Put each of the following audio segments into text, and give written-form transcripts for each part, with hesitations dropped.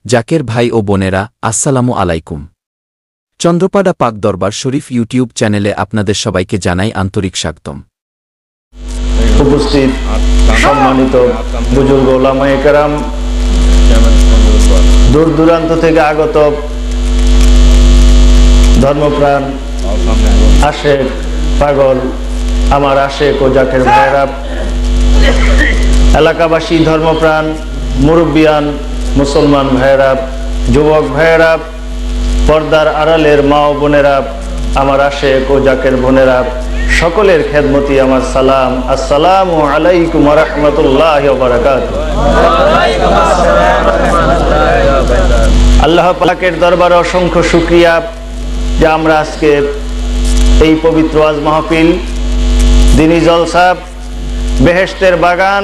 জাকের ভাই ও বোনেরা, আসসালামু আলাইকুম। চন্দ্রপাড়া পাক দরবার শরীফ ইউটিউব চ্যানেলে আপনাদের সবাইকে জানাই আন্তরিক স্বাগতম। উপস্থিত সম্মানিত বুজুর্গ ওলামায়ে কেরাম, দূর দূরান্ত থেকে আগত ধর্মপ্রাণ আশেক পাগল আমার আশেক ও জাকের ভাইরা, এলাকাবাসী ধর্মপ্রাণ মুরব্বিয়ান মুসলমান ভাইরা, যুবক ভাইরা, পর্দার আড়ালের মা ও বোনেরা, আমার আশেক ও জাকের বোনেরা, সকলের খেদমতি আমার সালাম। আসসালামু আলাইকুম ওয়া রাহমাতুল্লাহি ওয়া বারাকাতুহু। আল্লাহ পাকের দরবারে অসংখ্য শুকরিয়া যে আমরা আজকে এই পবিত্র ওয়াজ মাহফিল, দ্বীনি জলসা, বেহেশতের বাগান,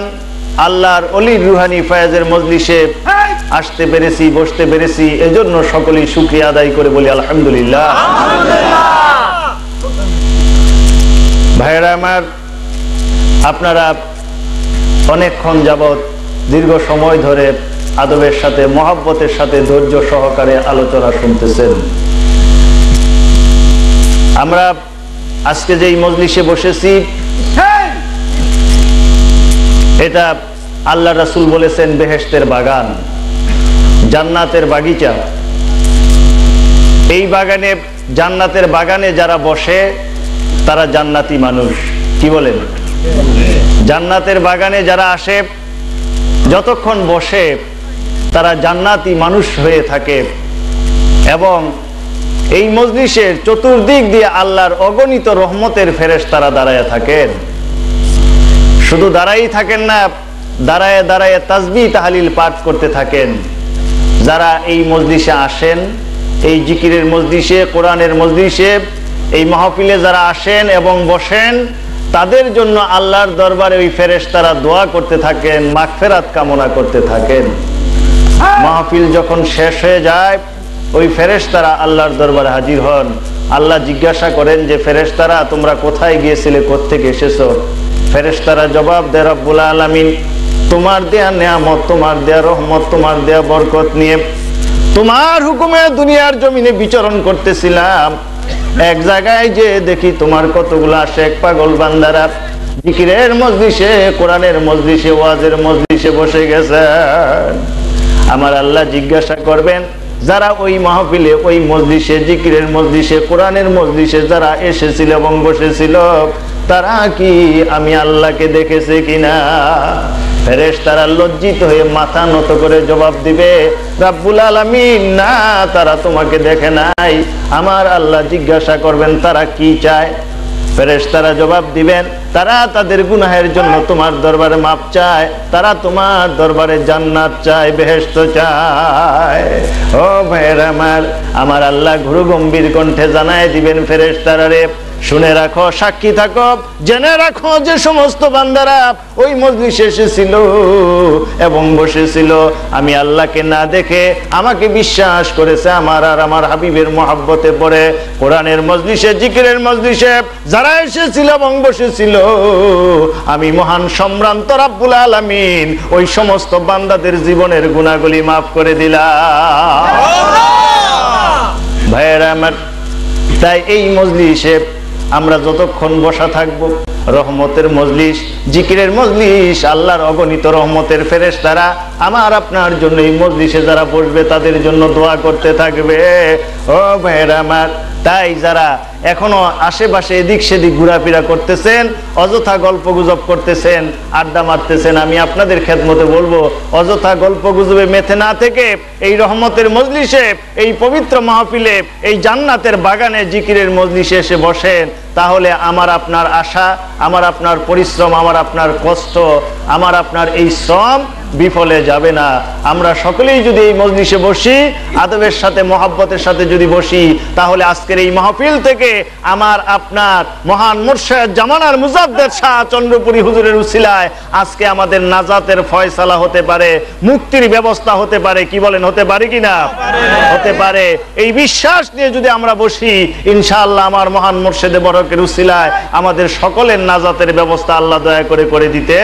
আল্লাহর অলির রুহানি ফায়েজের মজলিসে আসতে পেরেছি, বসতে পেরেছি, এজন্য সকলেই শুকরিয়া আদায় করে বলি আলহামদুলিল্লাহ। ভাইরা আমার, আপনারা অনেকক্ষণ যাবৎ দীর্ঘ সময় ধরে আদবের সাথে, মহব্বতের সাথে, ধৈর্য সহকারে আলোচনা শুনতেছেন। আমরা আজকে যেই মজলিসে বসেছি, এটা আল্লাহ রাসূল বলেছেন বেহেশতের বাগান, জান্নাতের বাগিচা। এই বাগানে, জান্নাতের বাগানে যারা বসে তারা জান্নাতি মানুষ। কি বলেন? জান্নাতের বাগানে যারা আসে, যতক্ষণ বসে তারা জান্নাতি মানুষ হয়ে থাকে। এবং এই মজলিসের চতুর্দিক দিয়ে আল্লাহর অগণিত রহমতের ফেরেশতারা দাঁড়ায় থাকেন। শুধু দাঁড়াই থাকেন না, দাঁড়ায় দাঁড়ায় তাসবিহ তাহলিল পাঠ করতে থাকেন। যারা এই মজলিসে আসেন, এই জিকিরের মজলিসে, কোরআনের মজলিসে, এই মাহফিলে যারা আসেন এবং বসেন, তাদের জন্য আল্লাহর দরবারে ওই ফেরেশতারা দোয়া করতে থাকেন, মাগফিরাত কামনা করতে থাকেন। মাহফিল যখন শেষ হয়ে যায়, ওই ফেরেশতারা আল্লাহর দরবারে হাজির হন। আল্লাহ জিজ্ঞাসা করেন যে ফেরেশতারা তোমরা কোথায় গিয়েছিলে, কোত্থেকে এসেছো? ফেরেশতারা জবাব দেয়, রব্বুল আলামিন তোমার দেয়া নেয়ামত, তোমার দেয়া রহমত, তোমার দেয়া বরকত নিয়ে তোমার হুকুমে দুনিয়ার জমিনে বিচরণ করতেছিলাম। এক জায়গায় যে দেখি তোমার কতগুলো আশেক পাগল বান্দারা জিকিরের মজলিসে, কোরআনের মজলিসে, ওয়াজের মজলিসে বসে গেছেন। আমার আল্লাহ জিজ্ঞাসা করবেন, যারা ওই মাহফিলে, ওই মজলিসে, জিকিরের মজলিসে, কোরআনের মজলিসে যারা এসেছিল এবং বসেছিল, তারা কি আমি আল্লাহকে দেখেছে কিনা? ফেরেশতারা লজ্জিত হয়ে মাথা নত করে জবাব দিবে, রাব্বুল আলামিন না, তারা তোমাকে দেখে নাই। আমার আল্লাহ জিজ্ঞাসা করবেন তারা কি চায়? ফেরেশতারা জবাব দিবেন, তারা তাদের গুনাহের জন্য তোমার দরবারে মাপ চায়, তারা তোমার দরবারে জান্নাত চায়, বেহেশত চায়। ও ভাইরা আমার, আমার আল্লাহ গুরু গম্ভীর কণ্ঠে জানায় দিবেন ফেরেশতারা রে, শুনে রাখো, সাক্ষী থাকো, জেনে রাখো যে সমস্ত বান্দারা ওই মজলিসে এসেছিল এবং বসেছিল, আমি আল্লাহকে না দেখে আমাকে বিশ্বাস করেছে, আমার আর আমার হাবিবের মহব্বতে পড়ে কোরআনের মজলিসে, জিকিরের মজলিসে যারা এসেছিল এবং বসেছিল, আমি মহান সম্ভ্রান্ত রাব্বুল আলামিন ওই সমস্ত বান্দাদের জীবনের গুনাহগুলি মাফ করে দিলাম। ভাইয়েরা আমার, তাই এই মজলিসে আমরা যতক্ষণ বসা থাকব, রহমতের মজলিস, জিকিরের মজলিস, আল্লাহর অগণিত রহমতের ফেরেশতারা আমার আপনার জন্য এই মজলিসে যারা বসবে তাদের জন্য দোয়া করতে থাকবে। ও ভাইরা আমার, তাই যারা এখনো আশেপাশে এদিক সেদিক ঘোরাফেরা করতেছেন, অযথা গল্প গুজব করতেছেন, আড্ডা মারতেছেন, আমি আপনাদের খেদমতে বলবো, অযথা গল্প গুজবে মেতে না থেকে এই রহমতের মজলিসে, এই পবিত্র মাহফিলে, এই জান্নাতের বাগানে, জিকিরের মজলিসে এসে বসেন, তাহলে আমার আপনার আশা, আমার আপনার পরিশ্রম, আমার আপনার কষ্ট, আমার আপনার এই শ্রম বিফলে যাবে না। আমরা সকলেই যদি এই মজলিসে বসি, আদবের সাথে, মহব্বতের সাথে যদি বসি, তাহলে আজকের এই মাহফিল থেকে আমার আপনার মহান মুর্শিদ জামানার মুজাদ্দেদ শাহ চন্দ্রপুরী হুজুরের উসিলায় আজকে আমাদের নাজাতের ফয়সালা হতে পারে, মুক্তির ব্যবস্থা হতে পারে। কি বলেন, হতে পারে কিনা? হতে পারে। এই বিশ্বাস নিয়ে যদি আমরা বসি, ইনশাআল্লাহ আমার মহান মুর্শিদে বরকের উসিলায় আমাদের সকলের নাজাতের ব্যবস্থা আল্লাহ দয়া করে করে দিতে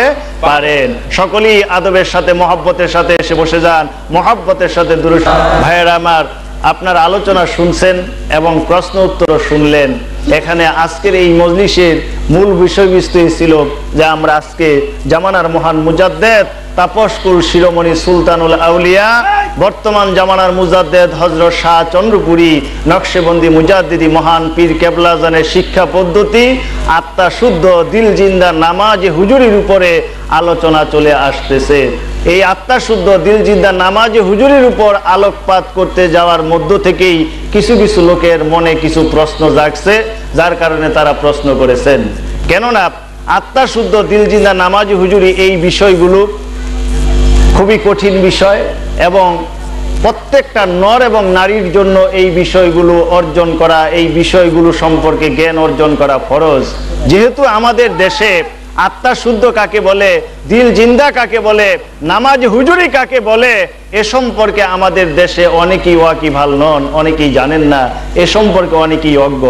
পারেন। সকলেই আদবের সাথে মহব্বতের সাথে এসে বসে যান, মহব্বতের সাথে দুরূদ। ভাইয়েরা আমার, আপনার আলোচনা শুনছেন এবং প্রশ্ন উত্তর শুনলেন। এখানে আজকের এই মজলিসের মূল বিষয়বস্তু ছিল যে আমরা আজকে জামানার মহান মুজাদ্দেদ তাপসকুল শিরোমণি সুলতানুল আউলিয়া বর্তমান জামানার মুজাদ্দেদ হযরত শাহ চন্দ্রপুরী নকশেবন্দি মুজাদ্দিদি মহান পীর কেবলাজানের শিক্ষা পদ্ধতি আত্মা শুদ্ধ দিল জিন্দা নামাজে হুজুরির উপরে আলোচনা চলে আসতেছে। এই আত্মা শুদ্ধ দিল জিন্দা নামাজে হুজুরির উপর আলোকপাত করতে যাওয়ার মধ্য থেকেই কিছু কিছু লোকের মনে কিছু প্রশ্ন জাগছে, যার কারণে তারা প্রশ্ন করেছেন। কেননা আত্মা শুদ্ধ দিল জিন্দা নামাজে হুজুরি এই বিষয়গুলো খুবই কঠিন বিষয় এবং প্রত্যেকটা নর এবং নারীর জন্য এই বিষয়গুলো অর্জন করা, এই বিষয়গুলো সম্পর্কে জ্ঞান অর্জন করা ফরজ। যেহেতু আমাদের দেশে আত্মা শুদ্ধ কাকে বলে, দিল জিন্দা কাকে বলে, নামাজ হুজুরি কাকে বলে, এ সম্পর্কে আমাদের দেশে অনেকেই ওয়াকিবহাল নন, অনেকেই জানেন না, এ সম্পর্কে অনেকেই অজ্ঞ।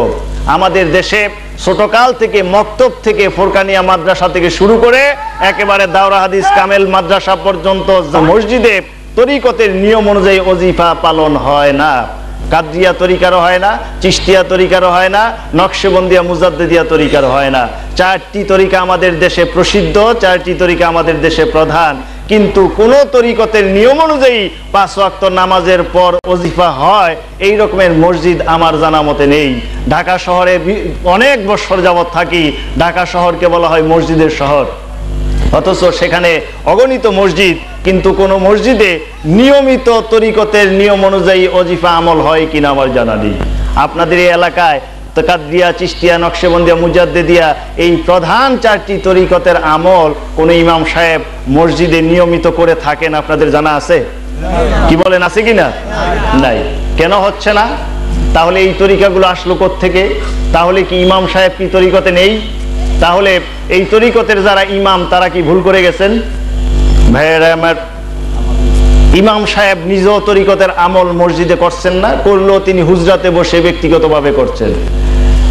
আমাদের দেশে ছোটকাল থেকে মক্তব থেকে ফোরকানিয়া মাদ্রাসা থেকে শুরু করে একেবারে দাওরা হাদিস কামেল মাদ্রাসা পর্যন্ত মসজিদে তরিকতের নিয়ম অনুযায়ী ওজিফা পালন হয় না। কাদরিয়া তরিকারও হয় না, চিশতিয়া তরিকারও হয় না, নকশেবন্দিয়া মুজাদ্দিদিয়া তরিকারও হয় না। চারটি তরিকা আমাদের দেশে প্রসিদ্ধ, চারটি তরিকা আমাদের দেশে প্রধান, কিন্তু কোন তরিকতের নিয়ম অনুযায়ী 5 ওয়াক্ত নামাজের পর ওজিফা হয় এই রকমের মসজিদ আমার জানা মতে নেই। ঢাকা শহরে অনেক বছর যাবত থাকি, ঢাকা শহরকে বলা হয় মসজিদের শহর, অথচ সেখানে অগণিত মসজিদ, কিন্তু কোন মসজিদে নিয়মিত তরিকতের নিয়ম অনুযায়ী ওজিফা আমল হয় কিনা আমার জানা নেই। আপনাদের এই এলাকায় কাদরিয়া, চিশতিয়া, নকশেবন্দিয়া, মুজাদ্দিদিয়া এই প্রধান চারটি তরিকতের আমল কোন ইমাম সাহেব মসজিদে নিয়মিত করে থাকেন আপনাদের জানা আছে? কি বলেন, আছে কিনা? নাই। কেন হচ্ছে না? তাহলে এই তরিকাগুলো আসলো কোত্থেকে? তাহলে কি ইমাম সাহেব কি তরিকতে নেই? তাহলে এই তরিকতের যারা ইমাম তারা কি ভুল করে গেছেন? ভাইয়েরা আমার, ইমাম সাহেব নিজেও তরিকতের আমল মসজিদে করছেন না, করলেও তিনি হুজরাতে বসে ব্যক্তিগতভাবে করছেন,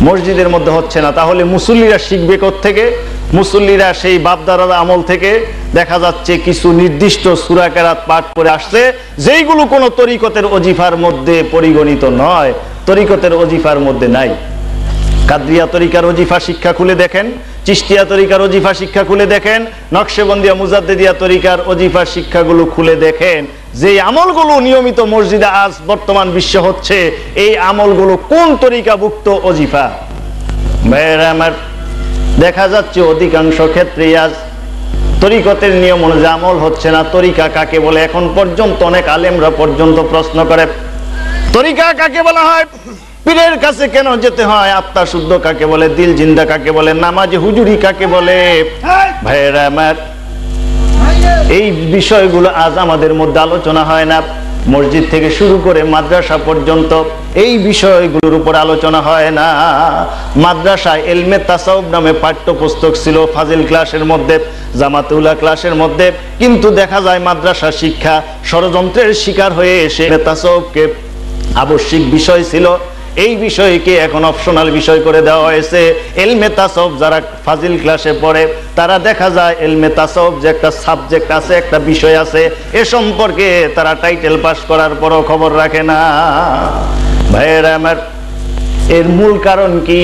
মসজিদের মধ্যে হচ্ছে না। তাহলে মুসল্লিরা শিখবে কোত্থেকে? মুসল্লিরা সেই বাপদাদার আমল থেকে দেখা যাচ্ছে কিছু নির্দিষ্ট সূরা কেরাত পাঠ করে আসছে, যেইগুলো কোনো তরিকতের ওজিফার মধ্যে পরিগণিত নয়, তরিকতের ওজিফার মধ্যে নাই। কাদরিয়া তরিকার ওজিফা শিক্ষা খুলে দেখেন, চিশতিয়া তরিকার ওজিফা শিক্ষা খুলে দেখেন, নকশেবন্দিয়া মুজাদ্দিদিয়া তরিকার ওজিফা শিক্ষাগুলো খুলে দেখেন, যে আমলগুলো নিয়মিত মসজিদে আজ বর্তমান বিশ্বে হচ্ছে, এই আমলগুলো কোন তরিকাভুক্ত ওজিফা? ভাইয়েরা আমার, দেখা যাচ্ছে অধিকাংশ ক্ষেত্রে আজ তরিকতের নিয়ম অনুযায়ী আমল হচ্ছে না। তরিকা কাকে বলে? এখন পর্যন্ত অনেক আলেমরা পর্যন্ত প্রশ্ন করে তরিকা কাকে বলা হয়, পীরের কাছে কেন যেতে হয়, আত্মা শুদ্ধ কাকে বলে, দিল জিন্দা কাকে বলে, নামাজে হুজুরি কাকে বলে? ভাইয়েরা আমার, এই বিষয়গুলো আজ আমাদের মধ্যে আলোচনা হয় না। মসজিদ থেকে শুরু করে মাদ্রাসা পর্যন্ত এই বিষয়গুলোর উপর আলোচনা হয় না। মাদ্রাসায় ইলমে তাসাউফ নামে পাঠ্যপুস্তক ছিল ফাজিল ক্লাসের মধ্যে, জামাতুল্লাহ ক্লাসের মধ্যে, কিন্তু দেখা যায় মাদ্রাসা শিক্ষা ষড়যন্ত্রের শিকার হয়ে এসে তাসাউফকে আবশ্যিক বিষয় ছিল, এই বিষয়কে এখন অপশনাল বিষয় করে দেওয়া হয়েছে। ইলমে তাসাউফ যারা ফাজিল ক্লাসে পড়ে তারা দেখা যায় ইলমে তাসাউফ যে একটা সাবজেক্ট আছে, একটা বিষয় আছে, এ সম্পর্কে তারা টাইটেল পাস করার পরও খবর রাখে না। ভাইয়েরা আমার, এর মূল কারণ কি?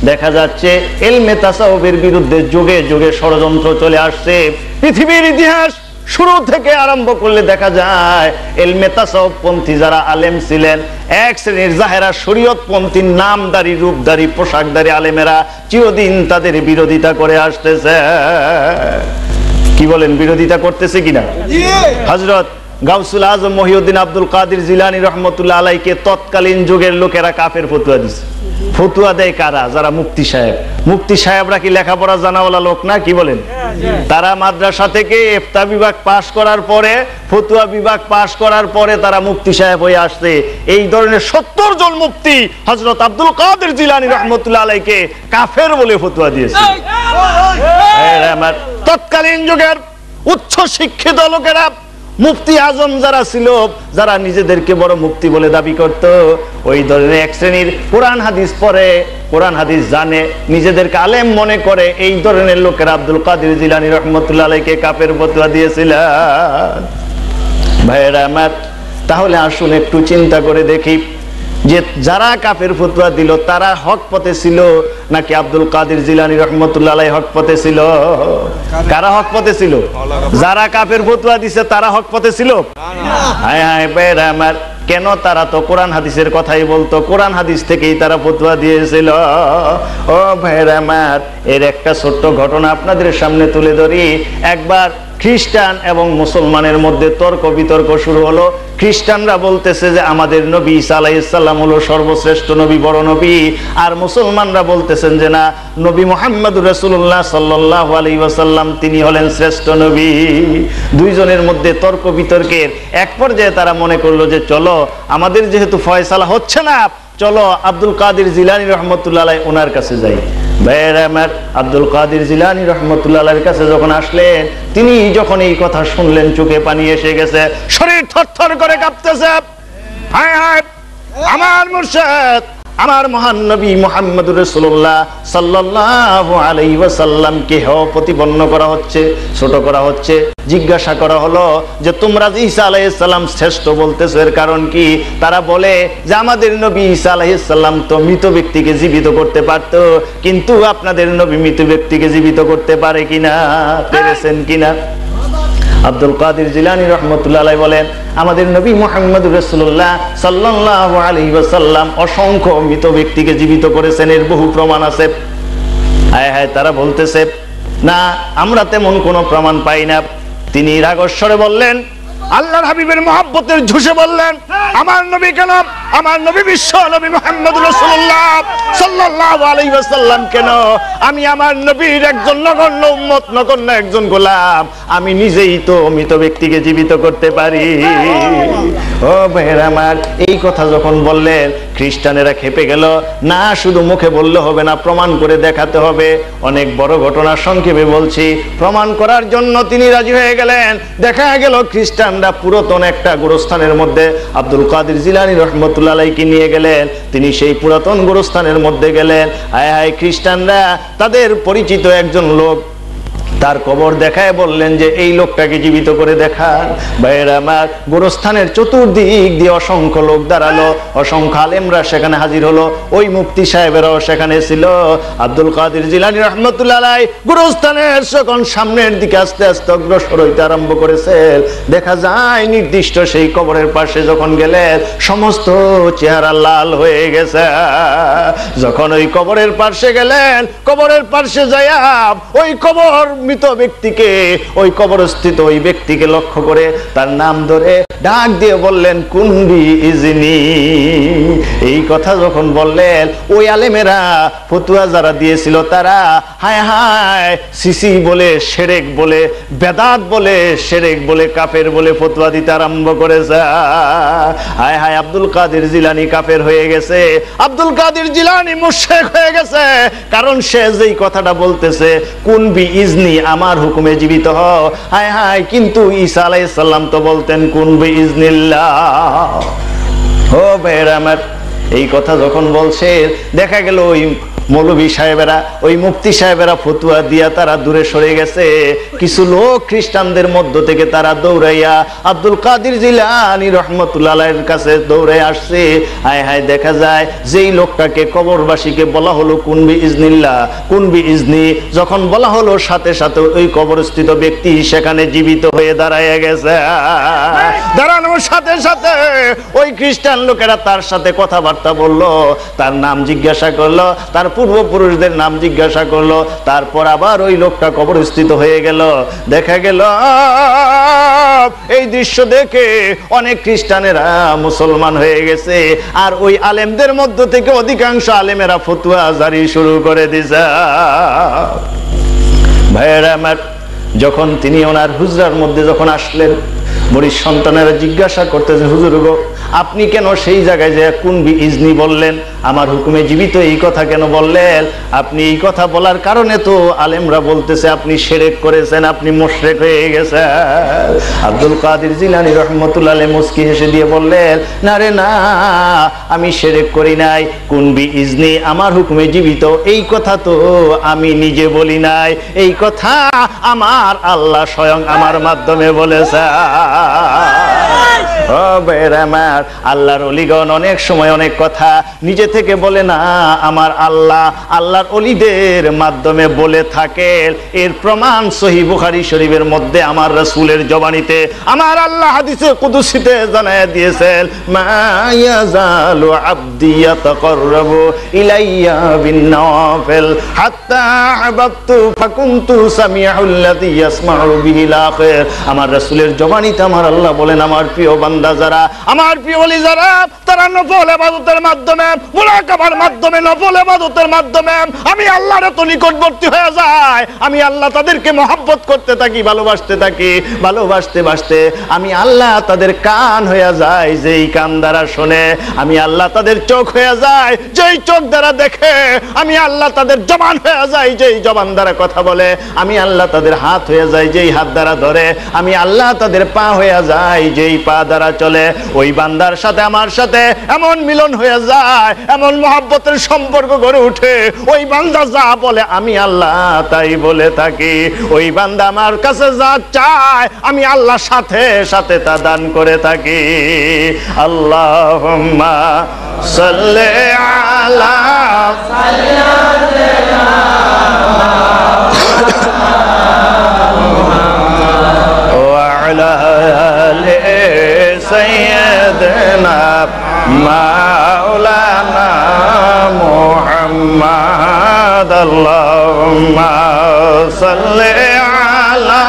দেখা যাচ্ছে ইলমে তাসাউফের বিরুদ্ধে যুগে যুগে ষড়যন্ত্র চলে আসছে। পৃথিবীর ইতিহাস শুরু থেকে আরম্ভ করলে দেখা যায় ইলমে তাসাউফ পন্থী যারা আলেম ছিলেন, এক শ্রেণীর জাহেরা শরীয়তপন্থী নামদারি রূপদারি পোশাকদারি আলেমেরা চিরদিন তাদের বিরোধিতা করে আসতেছে। কি বলেন, বিরোধিতা করতেছে কিনা? হযরত গাউসুল আজম মহিউদ্দিন আব্দুল কাদের জিলানী রহমতুল্লাহ আলাইকে তৎকালীন যুগের লোকেরা কাফের ফতুয়া দিছে। ফতুয়া দেয় কারা? যারা মুফতি সাহেব। মুফতি সাহেবরা কি লেখাপড়া জানাওয়ালা লোক না? কি বলেন? তারা মাদ্রাসা থেকে ইফতা বিভাগ পাশ করার পরে, ফতুয়া বিভাগ পাশ করার পরে তারা মুফতি সাহেব হয়ে আসছে। এই ধরনের 70 জন মুফতি হযরত আব্দুল কাদের জিলানী রহমতুল্লাহ আলাইকে কাফের বলে ফতুয়া দিয়েছে। তৎকালীন যুগের উচ্চ শিক্ষিত লোকেরা মুফতি আজম যারা ছিল, যারা নিজেদেরকে বড় মুফতি বলে দাবি করত, ওই ধরনের এক শ্রেণীর কোরআন হাদিস পড়ে, কোরআন হাদিস জানে, নিজেদেরকে আলেম মনে করে, এই ধরনের লোকেরা আব্দুল কাদের জিলানী রহমতুল্লাহ আলাইহিকে কাফের ফতোয়া দিয়েছিলেন। ভাইয়েরা আমার, তাহলে আসুন একটু চিন্তা করে দেখি যে যারা কাফের ফতোয়া দিল তারা হক পথে ছিল নাকি আব্দুল কাদের জিলানী রহমতুল্লাহ আলাইহি হক পথে ছিল? কারা হক পথে ছিল? যারা কাফের ফতোয়া দিছে তারা হক পথে ছিল? হায় হায় ভাইয়েরা আমার, কেন? তারা তো কোরআন হাদিসের কথাই বলতো, কোরআন হাদিস থেকেই তারা ফতোয়া দিয়েছিল। ও ভাইয়েরা আমার, এর একটা ছোট্ট ঘটনা আপনাদের সামনে তুলে ধরি। একবার খ্রিস্টান এবং মুসলমানের মধ্যে তর্ক বিতর্ক শুরু হলো। খ্রিস্টানরা বলতেছে যে আমাদের নবী ঈসা আলাইহিস সালাম হলো সর্বশ্রেষ্ঠ নবী, বড় নবী, আর মুসলমানরা বলতেছেন যে না, নবী মুহাম্মদুর রাসূলুল্লাহ সাল্লাল্লাহু আলাইহি ওয়াসাল্লাম তিনি হলেন শ্রেষ্ঠ নবী। দুইজনের মধ্যে তর্ক বিতর্কের এক পর্যায়ে তারা মনে করলো যে চলো, আমাদের যেহেতু ফয়সালা হচ্ছে না, চলো আব্দুল কাদের জিলানী রহমতুল্লাহ আলাইহি ওনার কাছে যাই। ভাইয়েরা আমার, আব্দুল কাদের জিলানী রহমতুল্লাহ আলাইহির কাছে যখন আসলেন, তিনি যখন এই কথা শুনলেন চোখে পানি এসে গেছে, শরীর থরথর করে কাঁপতেছে। হায় হায়, আমার মুর্শিদ, আমার মহান নবী মুহাম্মদুর রাসূলুল্লাহ সাল্লাল্লাহু আলাইহি ওয়াসাল্লামকে প্রতিপন্ন করা হচ্ছে, ছোট করা হচ্ছে। জিজ্ঞাসা করা হলো যে তোমরা যে ঈসা আলাইহিস সালাম শ্রেষ্ঠ বলতেছো, এর কারণ কি? তারা বলে যে আমাদের নবী ঈসা আলাইহিস সালাম তো মৃত ব্যক্তিকে জীবিত করতে পারতো, কিন্তু আপনাদের নবী মৃত ব্যক্তিকে জীবিত করতে পারে কিনা, পেরেছেন কিনা? আব্দুল কাদের জিলানী রাহমাতুল্লাহ আলাইহি বলেন আমাদের নবী মুহাম্মদুর রাসূলুল্লাহ সাল্লাল্লাহু আলাইহি ওয়াসাল্লাম অসংখ্য মৃত ব্যক্তিকে জীবিত করেছেন, এর বহু প্রমাণ আছে। হায় হায়, তারা বলতেছে না, আমরা তেমন কোনো প্রমাণ পাই না। তিনি রাগস্বরে বললেন, আল্লাহর হাবিবের মহব্বতের ঝুঁসে বললেন, আমার নবী কেন, আমার নবী বিশ্ব নবী মুহাম্মদুর রাসূলুল্লাহ সাল্লাল্লাহু আলাইহি ওয়াসাল্লাম কেন, আমি আমার নবীর একজন নগণ্য উম্মত, নগণ্য একজন গোলাম, আমি নিজেই তো মৃত ব্যক্তিকে জীবিত করতে পারি। ও ভাইয়েরা আমার, এই কথা যখন বললেন খ্রিস্টানেরা খেপে গেল। না, শুধু মুখে বললে হবে না, প্রমাণ করে দেখাতে হবে। অনেক বড় ঘটনা, সংক্ষেপে বলছি। প্রমাণ করার জন্য তিনি রাজি হয়ে গেলেন। দেখা গেল খ্রিস্টানরা পুরাতন একটা গোরস্থানের মধ্যে আব্দুল কাদের জিলানী রহমতুল্লাহ আলাইহিকে নিয়ে গেলেন। তিনি সেই পুরাতন গোরস্থানের মধ্যে গেলেন। হায় হায়, খ্রিস্টানরা তাদের পরিচিত একজন লোক, তার কবর দেখায় বললেন যে এই লোকটাকে জীবিত করে দেখান। ভাইয়েরা আমার, গোরস্থানের চতুর্দিক দিয়ে অসংখ্য লোক দাঁড়ালো, অসংখ্য আলেমরা সেখানে হাজির হলো, ওই মুফতি সাহেবেরাও সেখানে ছিল। আব্দুল কাদের জিলানী রহমতুল্লাহ আলাইহি গোরস্থানের যখন সামনের দিকে আস্তে আস্তে অগ্রসর হইতে আরম্ভ করেছেন, দেখা যায় নির্দিষ্ট সেই কবরের পাশে যখন গেলেন, সমস্ত চেহারা লাল হয়ে গেছে। যখন ওই কবরের পাশে গেলেন, কবরের পাশে যাইয়া ওই কবর মৃত ব্যক্তিকে, ওই কবরস্থিত ওই ব্যক্তিকে লক্ষ্য করে তার নাম ধরে ডাক দিয়ে বললেন, কুনবি ইজনি। এই কথা যখন বললেন, ওই আলেমেরা ফতোয়া যারা দিয়েছিল তারা হায় হায় সিসি বলে, শিরক বলে, বেদাত বলে, শিরক বলে, কাফের বলে ফতোয়া দিতে আরম্ভ করেছে। হায় হায়, আব্দুল কাদের জিলানী কাফের হয়ে গেছে, আব্দুল কাদের জিলানী মুশরিক হয়ে গেছে। কারণ সে যেই কথাটা বলতেছে, কুনবি ইজনি, আমার হুকুমে জীবিত হও। হায় হায়, কিন্তু ঈসা আলাইহিস সালাম তো বলতেন কুনবি ইজনিল্লাহ। ও ভাইরা আমার, এই কথা যখন বলছে, দেখা গেল ওই মৌলভী সাহেবেরা, ওই মুফতি সাহেবেরা ফতুয়া দিয়া তারা দূরে সরে গেছে। কিছু লোক খ্রিস্টানদের মধ্য থেকে তারা দৌড়াইয়া আব্দুল কাদের জিলানী রহমতুল্লাহ আলাইহির কাছে দৌড়ে আসছে। হায় হায়, দেখা যায় যেই লোকটাকে কবরবাসীকে বলা হলো কুনবি ইজনিল্লাহ, কুনবি ইজনি, যখন বলা হলো সাথে সাথে ওই কবরস্থিত ব্যক্তি সেখানে জীবিত হয়ে দাঁড়ায় গেছে। দাঁড়ানোর সাথে সাথে ওই খ্রিস্টান লোকেরা তার সাথে কথাবার্তা বললো, তার নাম জিজ্ঞাসা করলো, তার পূর্বপুরুষদের নাম জিজ্ঞাসা করলো। তারপর আবার ওই লোকটা কবরস্থিত হয়ে গেল। দেখা গেল এই দৃশ্য দেখে অনেক খ্রিস্টানেরা মুসলমান হয়ে গেছে। আর ওই আলেমদের মধ্য থেকে অধিকাংশ আলেমেরা ফতোয়া জারি শুরু করে দিয়েছে। ভাইয়েরা আমার, যখন তিনি ওনার হুজরার মধ্যে যখন আসলেন, মুরিদ সন্তানেরা জিজ্ঞাসা করতেছে, হুজুর গো আপনি কেন সেই জায়গায় যে কুন বি ইজনি বললেন, আমার হুকুমে জীবিত এই কথা কেন বললেন? আপনি এই কথা বলার কারণে তো আলেমরা বলতেছে আপনি শিরক করেছেন, আপনি মুশরিক হয়ে গেছেন। আব্দুল কাদের জিলানী রাহমাতুল্লাহ আলাইহি মুস্কি হেসে দিয়ে বললেন, না রে না, আমি শিরক করি নাই, কুন বি ইজনি আমার হুকুমে জীবিত এই কথা তো আমি নিজে বলি নাই, এই কথা আমার আল্লাহ স্বয়ং আমার মাধ্যমে বলেছে। ও বেরামার, আল্লাহর ওলিগণ অনেক সময় অনেক কথা নিজে থেকে বলে না, আমার আল্লাহ আল্লাহর ওলিদের মাধ্যমে বলে থাকেন। এর প্রমাণ সহিহ বুখারী শরীফের মধ্যে আমার রাসূলের জবানিতে আমার আল্লাহ হাদিসে কুদসিতে জানায় দিয়েছেন, মা ইয়াজালু আবদি ইয়াতাকাররাবু ইলাইয়া বিন-নাওয়াফিল হাত্তা আহবাবতু ফাকুনতু সামিউল্লাযী ইয়াসমাউ বিহিল আখির। আমার রাসূলের জবানিতে আমার আল্লাহ বলেন, আমার প্রিয় বান্দা যারা, আমার প্রিয় ওলি যারা, তারা নফল ইবাদতের মাধ্যমে, মুরাকাবার মাধ্যমে, নফল ইবাদতের মাধ্যমে আমি আল্লাহর এত নিকটবর্তী হয়ে যায়, আমি আল্লাহ তাদেরকে মহব্বত করতে থাকি, ভালোবাসতে থাকি, ভালোবাসতে বাসতে আমি আল্লাহ তাদের কান হয়ে যায়, যেই কান দ্বারা শোনে, আমি আল্লাহ তাদের চোখ হয়ে যায়, যেই চোখ দ্বারা দেখে, আমি আল্লাহ তাদের জবান হয়ে যায়, যেই জবান দ্বারা কথা বলে, আমি আল্লাহ তাদের হাত হয়ে যায়, যেই হাত দ্বারা ধরে, আমি আল্লাহ তাদের পা হয়ে যায়, যেই পা দ্বারা চলে। ওই বান্দার সাথে আমার সাথে এমন মিলন হয়ে যায়, এমন মহব্বতের সম্পর্ক গড়ে ওঠে, ওই বান্দা যা বলে আমি আল্লাহ তাই বলে থাকি। ওই বান্দা আমার কাছে যা চায় আমি আল্লাহর সাথে সাথে তা দান করে থাকি। আল্লাহুম্মা সাল্লি আলা ওয়া আলা আলি সাইয়্যিদিনা মাওলানা মুহাম্মদ। আল্লাহুম্মা সাল্লি আলা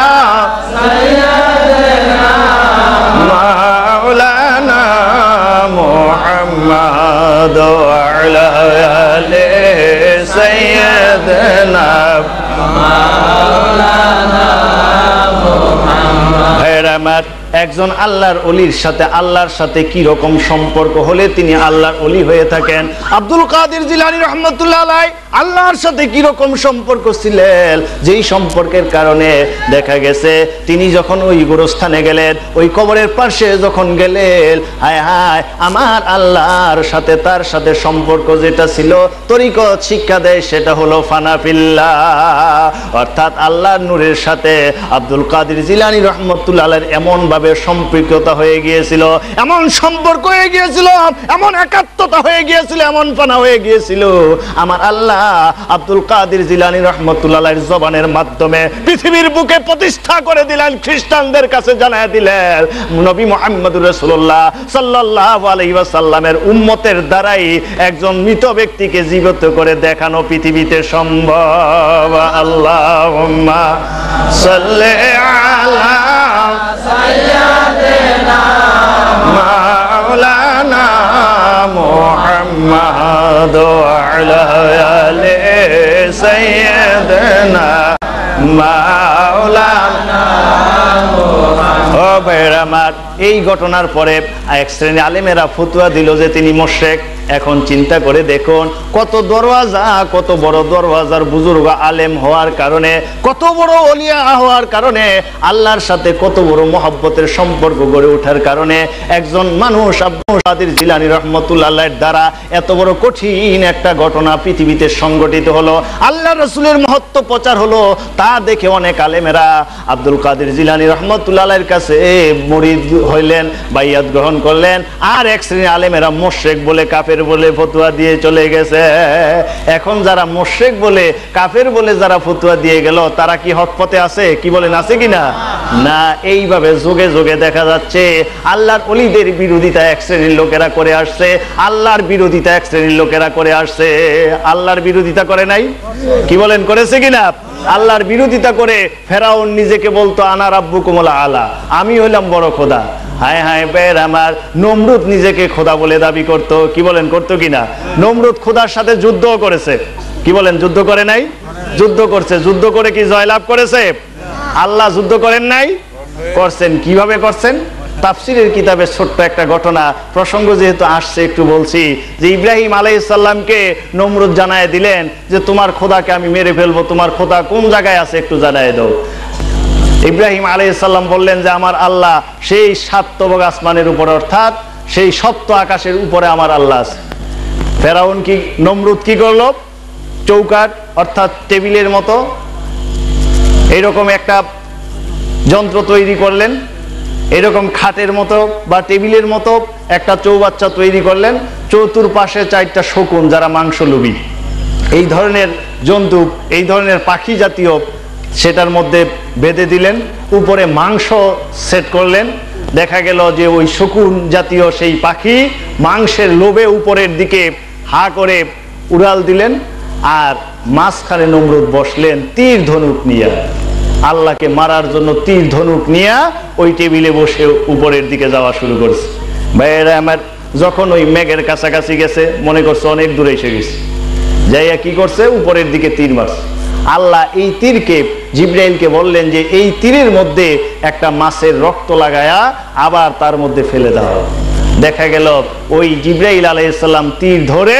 সাইয়্যিদিনা মাওলানা মুহাম্মদ ওয়া আলা আলি সাইয়্যিদিনা মাওলানা মুহাম্মদ। আমার একজন আল্লাহর ওলির সাথে আল্লাহর সাথে কি রকম সম্পর্ক হলে তিনি আল্লাহর ওলি হয়ে থাকেন? আব্দুল কাদের জিলানী রাহমাতুল্লাহ আলাইহি আল্লাহর সাথে কি রকম সম্পর্ক ছিলেন, যেই সম্পর্কের কারণে দেখা গেছে তিনি যখন ওই গোরস্থানে গেলেন, ওই কবরের পাশে যখন গেলেন, হায় হায় আমার আল্লাহর সাথে তার সাথে সম্পর্ক যেটা ছিল তরিকত শিক্ষা দেয় সেটা হলো ফানাফিল্লাহ, অর্থাৎ আল্লাহর নূরের সাথে আব্দুল কাদের জিলানী রাহমাতুল্লাহ আলাইহির এমন ভাবে সম্পৃক্ততা হয়ে গিয়েছিল, এমন সম্পর্ক হয়ে গিয়েছিল, এমন একাত্মতা হয়ে গিয়েছিল, এমন ফানা হয়ে গিয়েছিল, আমার আল্লাহ আব্দুল কাদের জিলানী রাহমাতুল্লাহ আলাইহির জবানের মাধ্যমে পৃথিবীর বুকে প্রতিষ্ঠা করে দিলেন, খ্রিস্টানদের কাছে জানায় দিলেন নবী মুহাম্মদুর রাসূলুল্লাহ সাল্লাল্লাহু আলাইহি ওয়াসাল্লামের উম্মতের দ্বারাই একজন মৃত ব্যক্তিকে জীবিত করে দেখানো পৃথিবীতে সম্ভব। আল্লাহুম্মা সাল্লি আলা সাইয়্যিদিনা মাওলানা মুহাম্মদ ওয়া আলা আলি সাইয়্যিদিনা মাওলানা মুহাম্মদ। ও ভাইরা আমার, এই ঘটনার পরে এক শ্রেণী আলেমেরা ফতোয়া দিল যে তিনি মুশরিক। এখন চিন্তা করে দেখুন কত দরওয়াজা, কত বড় দরওয়াজার বুজুর্গ আলেম হওয়ার কারণে, কত বড় ওলিয়া হওয়ার কারণে, আল্লাহর সাথে কত বড় মহব্বতের সম্পর্ক গড়ে ওঠার কারণে একজন মানুষ আব্দুল কাদের জিলানী রাহমাতুল্লাহ আলাইহির দ্বারা এত বড় কঠিন একটা ঘটনা পৃথিবীতে সংগঠিত হলো, আল্লাহর রাসূলের মহত্ব প্রচার হলো। তা দেখে অনেক আলেমেরা আব্দুল কাদের জিলানী রাহমাতুল্লাহ আলাইহির কাছে মুরিদ হইলেন, বাইয়াত গ্রহণ করলেন। আর এক শ্রেণীর আলেমেরা মুশরিক বলে, কাফের বলে ফতোয়া দিয়ে চলে গেছে। এখন যারা মুশরিক বলে, কাফের বলে যারা ফতোয়া দিয়ে গেল, তারা কি হক পথে আছে? কি বলেন, আছে কিনা? না। এইভাবে যুগে যুগে দেখা যাচ্ছে আল্লাহর ওলিদের বিরোধিতা এক শ্রেণীর লোকেরা করে আসছে, আল্লাহর বিরোধিতা এক শ্রেণীর লোকেরা করে আসছে। আল্লাহর বিরোধিতা করে নাই? কি বলেন, করেছে কিনা? আল্লাহর বিরোধিতা করে ফেরাউন নিজেকে বলতো আনা রাব্বুকুমুল আলা, আমি হইলাম বড় খোদা। হায় হায় বের আমার, নমরুদ নিজেকে খোদা বলে দাবি করত। কি বলেন, করতো কিনা? নমরুদ খোদার সাথে যুদ্ধও করেছে। কি বলেন, যুদ্ধ করে নাই? যুদ্ধ করছে। যুদ্ধ করে কি জয়লাভ করেছে? আল্লাহ যুদ্ধ করেন নাই? করছেন। কিভাবে করছেন? তাফসিরের কিতাবে ছোট্ট একটা ঘটনা প্রসঙ্গ যেহেতু আসছে একটু বলছি, যে ইব্রাহিম আলাইহিস সালামকে নমরুদ জানায় দিলেন যে তোমার খোদাকে আমি মেরে ফেলবো, তোমার খোদা কোন জায়গায় আছে একটু জানায় দাও। ইব্রাহিম আলাইহিস সালাম বললেন যে আমার আল্লাহ সেই 7 তবক আসমানের উপরে, অর্থাৎ সেই সপ্ত আকাশের উপরে আমার আল্লাহ আছে। ফেরাউন কি, নমরুদ কি করলো? চৌকাঠ অর্থাৎ টেবিলের মতো এইরকম একটা যন্ত্র তৈরি করলেন, এরকম খাটের মতো বা টেবিলের মতো একটা চৌবাচ্চা তৈরি করলেন, চতুর্পাশে 4টা শকুন যারা মাংস লোভী, এই ধরনের জন্তু, এই ধরনের পাখি জাতীয় সেটার মধ্যে বেঁধে দিলেন, উপরে মাংস সেট করলেন। দেখা গেল যে ওই শকুন জাতীয় সেই পাখি মাংসের লোভে উপরের দিকে হা করে উড়াল দিলেন, আর মাঝখানে নমরুদ বসলেন তীর ধনুক নিয়ে, আল্লাহকে মারার জন্য তীর ধনুক নিয়ে ওই টেবিলে বসে উপরের দিকে যাওয়া শুরু করছে। ভাইয়েরা আমার, যখন ওই মেঘের কাছাকাছি গেছে, মনে করছে অনেক দূরে এসে গেছে, যাইয়া কি করছে? উপরের দিকে তীর মারছে। আল্লাহ এই তীরকে জিবরাইলকে বললেন যে এই তীরের মধ্যে একটা মাছের রক্ত লাগায়া আবার তার মধ্যে ফেলে দাও। দেখা গেল ওই জিবরাইল আলাইহিস সালাম তীর ধরে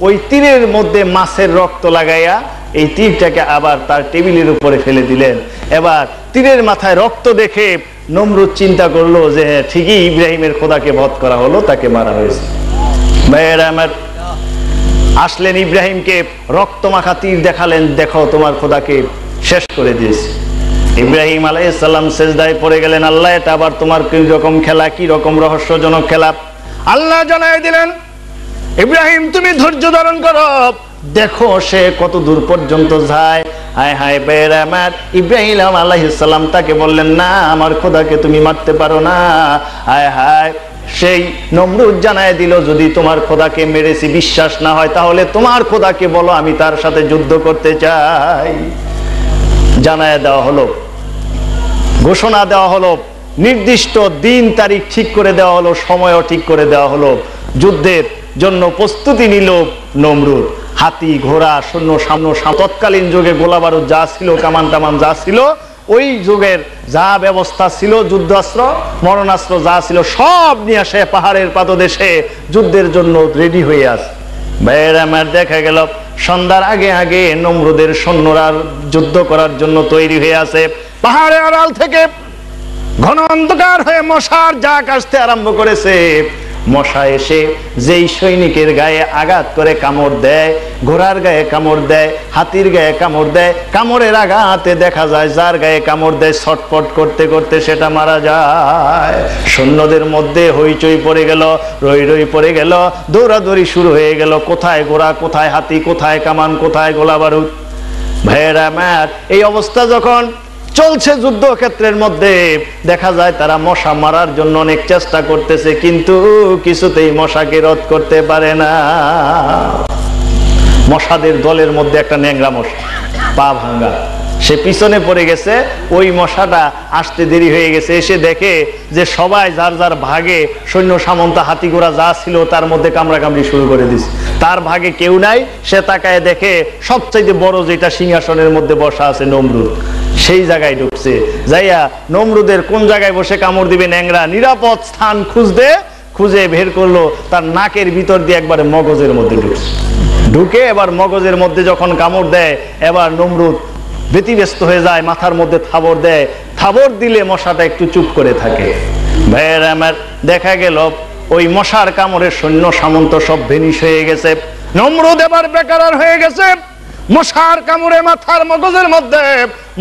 ওই তীরের মধ্যে মাছের রক্ত লাগাইয়া এই তীরটাকে আবার তার টেবিলের উপরে ফেলে দিলেন। এবার তীরের মাথায় রক্ত দেখে নমরুদ চিন্তা করলো যে ঠিকই ইব্রাহিমের খোদাকে বধ করা হলো, তাকে মারা হয়েছে। ভাইয়েরা আমার, আসলেন ইব্রাহিমকে রক্ত মাখা তীর দেখালেন, দেখো তোমার খোদাকে শেষ করে দিয়েছে। ইব্রাহিম আলাইহিস সালাম সেজদায় পড়ে গেলেন, আল্লাহ এটা আবার তোমার কি রকম খেলা, কি রকম রহস্যজনক খেলা? আল্লাহ জানাই দিলেন, ইব্রাহিম তুমি ধৈর্য ধারণ করো, দেখো সে কত দূর পর্যন্ত যায়। হায় হায় বের আমার, ইব্রাহিম আলাইহিস সালাম তাকে বললেন না, আমার খোদাকে তুমি মারতে পারো না। হায় হায়, সেই নমরুদ জানায় দিল, যদি তোমার খোদাকে মেরেছি বিশ্বাস না হয় তাহলে তোমার খোদাকে বলো, আমি তার সাথে যুদ্ধ করতে চাই। জানায় দেওয়া হলো, ঘোষণা দেওয়া হলো, নির্দিষ্ট দিন তারিখ ঠিক করে দেওয়া হলো, সময়ও ঠিক করে দেওয়া হলো। যুদ্ধের জন্য প্রস্তুতি নিল নমরুদ। হাতি, ঘোড়া, সৈন্য সামনে, তৎকালীন যুগে গোলা বারুদ যা ছিল, কামান টামান যা ছিল, ওই যুগের যা ব্যবস্থা ছিল, যুদ্ধাস্ত্র, মরণাস্ত্র যা ছিল, সব নিয়ে আসে পাহাড়ের পাদদেশে যুদ্ধের জন্য রেডি হয়ে আসে। ভাইয়ের আমার, দেখা গেল সন্ধ্যার আগে আগে নমরুদের সৈন্যরা যুদ্ধ করার জন্য তৈরি হয়ে আছে। পাহাড়ের আড়াল থেকে ঘন অন্ধকার হয়ে মশার জাক আসতে আরম্ভ করেছে। মশা এসে যেই সৈনিকের গায়ে আঘাত করে কামড় দেয়, ঘোড়ার গায়ে কামড় দেয়, হাতির গায়ে কামড় দেয়, কামড়ের আঘাতে দেখা যায় যার গায়ে কামড় দেয় ছটফট করতে করতে সেটা মারা যায়। সৈন্যদের মধ্যে হইচই পড়ে গেল, রই রই পড়ে গেল, দৌড়াদৌড়ি শুরু হয়ে গেল। কোথায় ঘোড়া, কোথায় হাতি, কোথায় কামান, কোথায় গোলা বারুদ। ভাইয়েরা আমার, এই অবস্থা যখন চলছে যুদ্ধক্ষেত্রের মধ্যে, দেখা যায় তারা মশা মারার জন্য অনেক চেষ্টা করতেছে, কিন্তু কিছুতেই মশাকে রোধ করতে পারে না। মশাদের দলের মধ্যে একটা ন্যাংরা মশা, পা ভাঙ্গা, সে পিছনে পড়ে গেছে। ওই মশাটা আসতে দেরি হয়ে গেছে, এসে দেখে যে সবাই যার যার ভাগে সৈন্য সামন্ত হাতি ঘোড়া যা ছিল তার মধ্যে কামড়াকামড়ি শুরু করে দিছে। তার ভাগে কেউ নাই। সে তাকায় দেখে সবচাইতে বড় যেটা সিংহাসনের মধ্যে বসা আছে নমরুদ, সেই জায়গায় ঢুকছে। যাইয়া নমরুদের কোন জায়গায় বসে কামড় দিবে ন্যাংরা, নিরাপদ স্থান খুঁজে বের করলো, তার নাকের ভিতর দিয়ে একবারে মগজের মধ্যে ঢুকছে। ঢুকে এবার মগজের মধ্যে যখন কামড় দেয়, এবার নমরুদ ব্যতিব্যস্ত হয়ে যায়, মাথার মধ্যে থাবর দেয়। থাবর দিলে মশাটা একটু চুপ করে থাকে। ভাইয়ের আমার, দেখা গেল ওই মশার কামড়ের সৈন্য সামন্ত সব ভেনিশ হয়ে গেছে। নমরুদ এবার বেকার হয়ে গেছে। মশার কামড়ে মাথার মগজের মধ্যে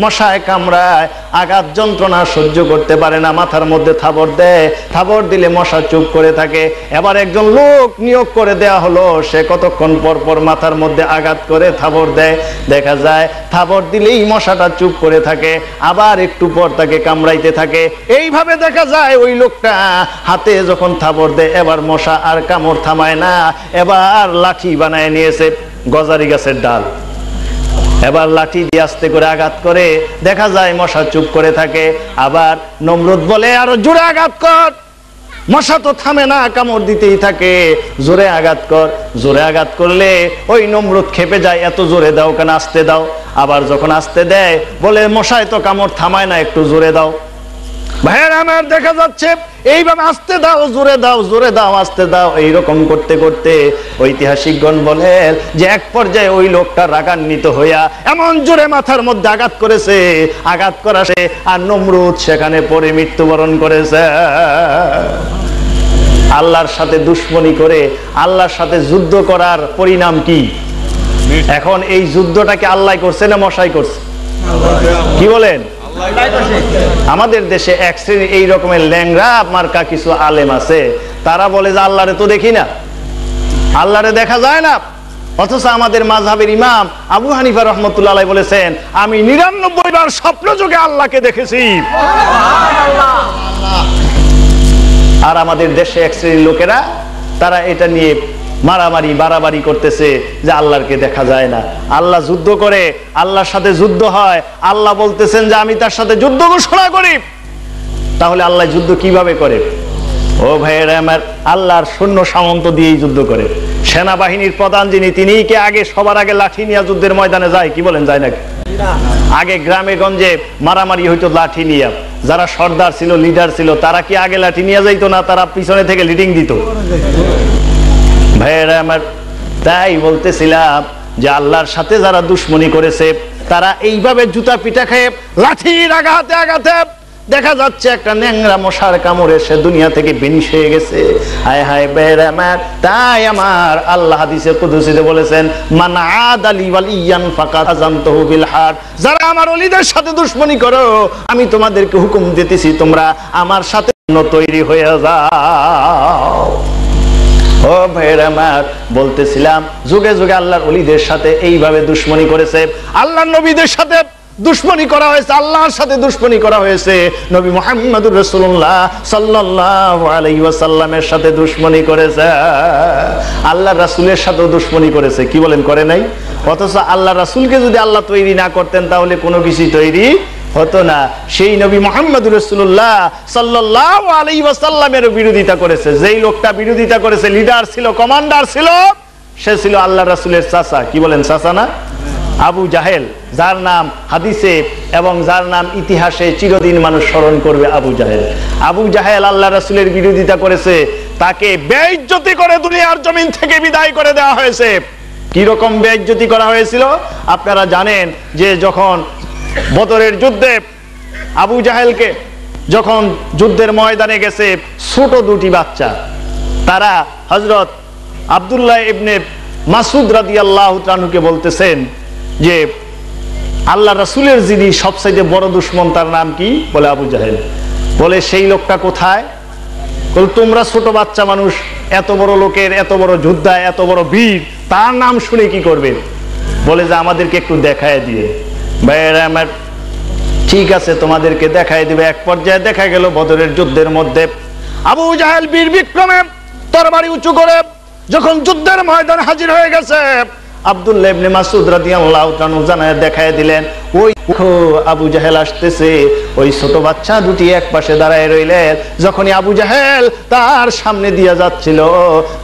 মশায় কামড়ায়, আঘাত যন্ত্রণা সহ্য করতে পারে না, মাথার মধ্যে থাবর দেয়। থাবর দিলে মশা চুপ করে থাকে। এবার একজন লোক নিয়োগ করে দেয়া হলো, সে কতক্ষণ পর পর মাথার মধ্যে আঘাত করে থাবর দেয়। দেখা যায় থাবর দিলেই মশাটা চুপ করে থাকে, আবার একটু পর তাকে কামড়াইতে থাকে। এইভাবে দেখা যায় ওই লোকটা হাতে যখন থাবর দেয়, এবার মশা আর কামড় থামায় না, এবার লাঠি বানায় নিয়েছে গজারি গাছের ডাল। এবার লাঠি দিয়ে আস্তে করে আঘাত করে, দেখা যায় মশা চুপ করে থাকে। আবার নমরুদ বলে, আরো জোরে আঘাত কর। মশা তো থামে না, কামড় দিতেই থাকে। জোরে আঘাত কর। জোরে আঘাত করলে ওই নমরুদ খেপে যায়, এত জোরে দাও কেন, আস্তে দাও। আবার যখন আস্তে দেয়, বলে মশায় তো কামড় থামায় না, একটু জোরে দাও। ভাইয়ের আমার দেখা যাচ্ছে এইভাবে আস্তে দাও জোরে দাও, জোরে দাও আস্তে দাও, এইরকম করতে করতে ঐতিহাসিকগণ বলেন যে এক পর্যায়ে ওই লোকটা রাগান্বিত হইয়া এমন জোরে মাথার মধ্যে আঘাত করেছে, আঘাত করা সে আর নমরুদ সেখানে পড়ে মৃত্যুবরণ করেছে। আল্লাহর সাথে দুশ্মনী করে আল্লাহর সাথে যুদ্ধ করার পরিণাম কি? এখন এই যুদ্ধটাকে আল্লাহ করছে না মশাই করছে? কি বলেন? আমাদের দেশে এক শ্রেণী এই রকমের ল্যাংরা মার্কা কিছু আলেম আছে, তারা বলে যে আল্লাহরে তো দেখি না, আল্লাহরে দেখা যায় না, অথচ আমাদের মাযহাবের ইমাম আবু হানিফা রাহমাতুল্লাহ আলাইহি বলেছেন আমি 99 বার স্বপ্ন যোগে আল্লাহকে দেখেছি। আর আমাদের দেশে এক শ্রেণীর লোকেরা তারা এটা নিয়ে মারামারি বাড়াবাড়ি করতেছে যে আল্লাহকে দেখা যায় না, আল্লাহ যুদ্ধ করে, আল্লাহর সাথে যুদ্ধ হয়, আল্লাহ বলতেছেন যে আমি তার সাথে যুদ্ধ ঘোষণা করি। তাহলে আল্লাহ যুদ্ধ কিভাবে করে? ও ভাইয়েরা আমার, আল্লাহর সৈন্য সামন্ত দিয়েই যুদ্ধ করে। সেনাবাহিনীর প্রধান যিনি, তিনি কি আগে সবার আগে লাঠি নিয়ে যুদ্ধের ময়দানে যায়? কি বলেন, যায় নাকি? আগে গ্রামে গঞ্জে মারামারি হইতো লাঠি নিয়ে। যারা সর্দার ছিল, লিডার ছিল, তারা কি আগে লাঠি নিয়ে যাইতো না? তারা পিছনে থেকে লিডিং দিত। ভাইয়েরা আমার, তাই বলতেছিলাম যে আল্লাহর সাথে যারা দুশ্মনী করেছে তারা এইভাবে জুতা পিটা খেয়ে লাঠির আঘাতে আঘাতে দেখা যাচ্ছে একটা ন্যাংরা মশার কামড়ে সে দুনিয়া থেকে বেনিশ হয়ে গেছে। হায় হায় ভাইয়েরা আমার, তাই আমার আল্লাহ হাদিসে কুদসিতে বলেছেন মান আদালি ওয়ালিয়ান ফাকাদ আযামতুহু বিল হার, যারা আমার ওলিদের সাথে দুশ্মনী করো আমি তোমাদেরকে হুকুম দিতেছি তোমরা আমার সাথে তৈরি হয়ে যাও। ও ভাইয়েরা আমার, বলতেছিলাম যুগে যুগে আল্লাহর ওলিদের সাথে এইভাবে দুশ্মনী করেছে, আল্লাহর নবীদের সাথে দুশ্মনী করা হয়েছে, আল্লাহর সাথে দুশ্মনী করা হয়েছে, নবী মুহাম্মদুর রাসূলুল্লাহ সাল্লাল্লাহু আলাইহি ওয়াসাল্লামের সাথে দুশ্মনী করেছে, আল্লাহর রাসূলের সাথেও দুশ্মনী করেছে। কি বলেন, করে নাই? অথচ আল্লাহর রাসূলকে যদি আল্লাহ তৈরি না করতেন তাহলে কোনো কিছু তৈরি হতো না। সেই নবী মুহাম্মদুর রাসূলুল্লাহ সাল্লাল্লাহু আলাইহি ওয়াসাল্লামের বিরোধিতা করেছে। যেই লোকটা বিরোধিতা করেছে, লিডার ছিল, কমান্ডার ছিল, সে ছিল আল্লাহর রাসূলের চাচা। কি বলেন, চাচা না? আবু জাহেল, যার নাম হাদিসে এবং যার নাম ইতিহাসে চিরদিন মানুষ স্মরণ করবে, আবু জাহেল। আবু জাহেল আল্লাহর রাসূলের বিরোধিতা করেছে, তাকে বেইজ্জতি করে দুনিয়ার জমিন থেকে বিদায় করে দেওয়া হয়েছে। কি রকম বেইজ্জতি করা হয়েছিল আপনারা জানেন, যে যখন বদরের যুদ্ধে আবু জাহেলকে যখন যুদ্ধের ময়দানে গেছে ছোট দুটি বাচ্চা, তারা হযরত আব্দুল্লাহ ইবনে মাসউদ রাদিয়াল্লাহু তাআলাকে বলতেছেন যে আল্লাহ রাসূলের যিনি সবচেয়ে বড় দুশমন তার নাম কি? বলে আবু জাহেল। বলে সেই লোকটা কোথায়? বলে তোমরা ছোট বাচ্চা মানুষ, এত বড় লোকের, এত বড় যোদ্ধা, এত বড় বীর, তার নাম শুনে কি করবে? বলে যে আমাদেরকে একটু দেখায় দিয়ে। ভাইয়েরা আমার, ঠিক আছে তোমাদেরকে দেখায় দিবে। এক পর্যায়ে দেখা গেল বদরের যুদ্ধের মধ্যে আবু জাহেল বীর বিক্রমে তরবারি উঁচু করে যখন যুদ্ধের ময়দানে হাজির হয়ে গেছে, আব্দুল্লাহ ইবনে মাসউদ রাদিয়াল্লাহু তাআলা জানায় দেখায় দিলেন, ওই আবু জাহেল আসতেছে। ওই ছোট বাচ্চা দুটি এক পাশে দাঁড়ায় রইলেন। যখনই আবু জাহেল তার সামনে দিয়ে যাচ্ছিল,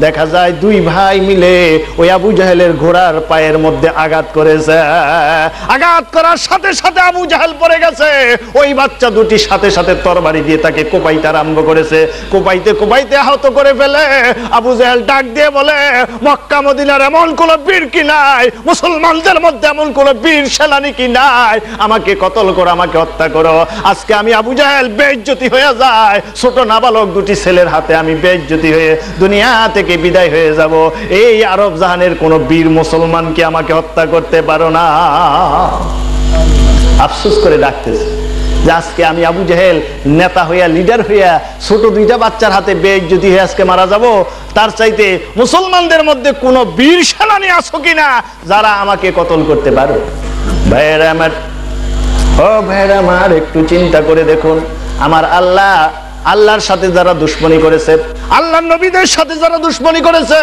দেখা যায় দুই ভাই মিলে ওই আবু জাহেলের ঘোড়ার পায়ের মধ্যে আঘাত করেছে। আঘাত করার সাথে সাথে আবু জাহেল পড়ে গেছে। ওই বাচ্চা দুটি সাথে সাথে তরবারি দিয়ে তাকে কোপাইতে আরম্ভ করেছে। কোপাইতে কোপাইতে আহত করে ফেলে আবু জাহেল ডাক দিয়ে বলে, মক্কা মদিনার এমন কোন বীর কি নাই, মুসলমানদের মধ্যে এমন কোন বীর সেনানী কি নাই, আমাকে কতল করো, আমাকে হত্যা করো। আজকে আমি আবু জাহেল বেইজ্জতি হয়ে যায়, ছোট নাবালক দুটি ছেলের হাতে আমি বেইজ্জতি হয়ে দুনিয়া থেকে বিদায় হয়ে যাব। এই আরব জাহানের কোন বীর মুসলমানকে আমাকে হত্যা করতে পারো না। আফসোস করে ডাকতেছে যে আজকে আমি আবু জাহেল নেতা হইয়া, লিডার হইয়া, ছোট দুইটা বাচ্চার হাতে বেইজ্জতি হয়ে আজকে মারা যাব। তার চাইতে মুসলমানদের মধ্যে কোন বীর সেনানী আছো কিনা যারা আমাকে কতল করতে পারো? ভাইয়েরা আমার, ও ভাইয়েরা আমার, একটু চিন্তা করে দেখুন, আমার আল্লাহ, আল্লাহর সাথে যারা দুশ্মনী করেছে, আল্লাহর নবীদের সাথে যারা দুশ্মনী করেছে,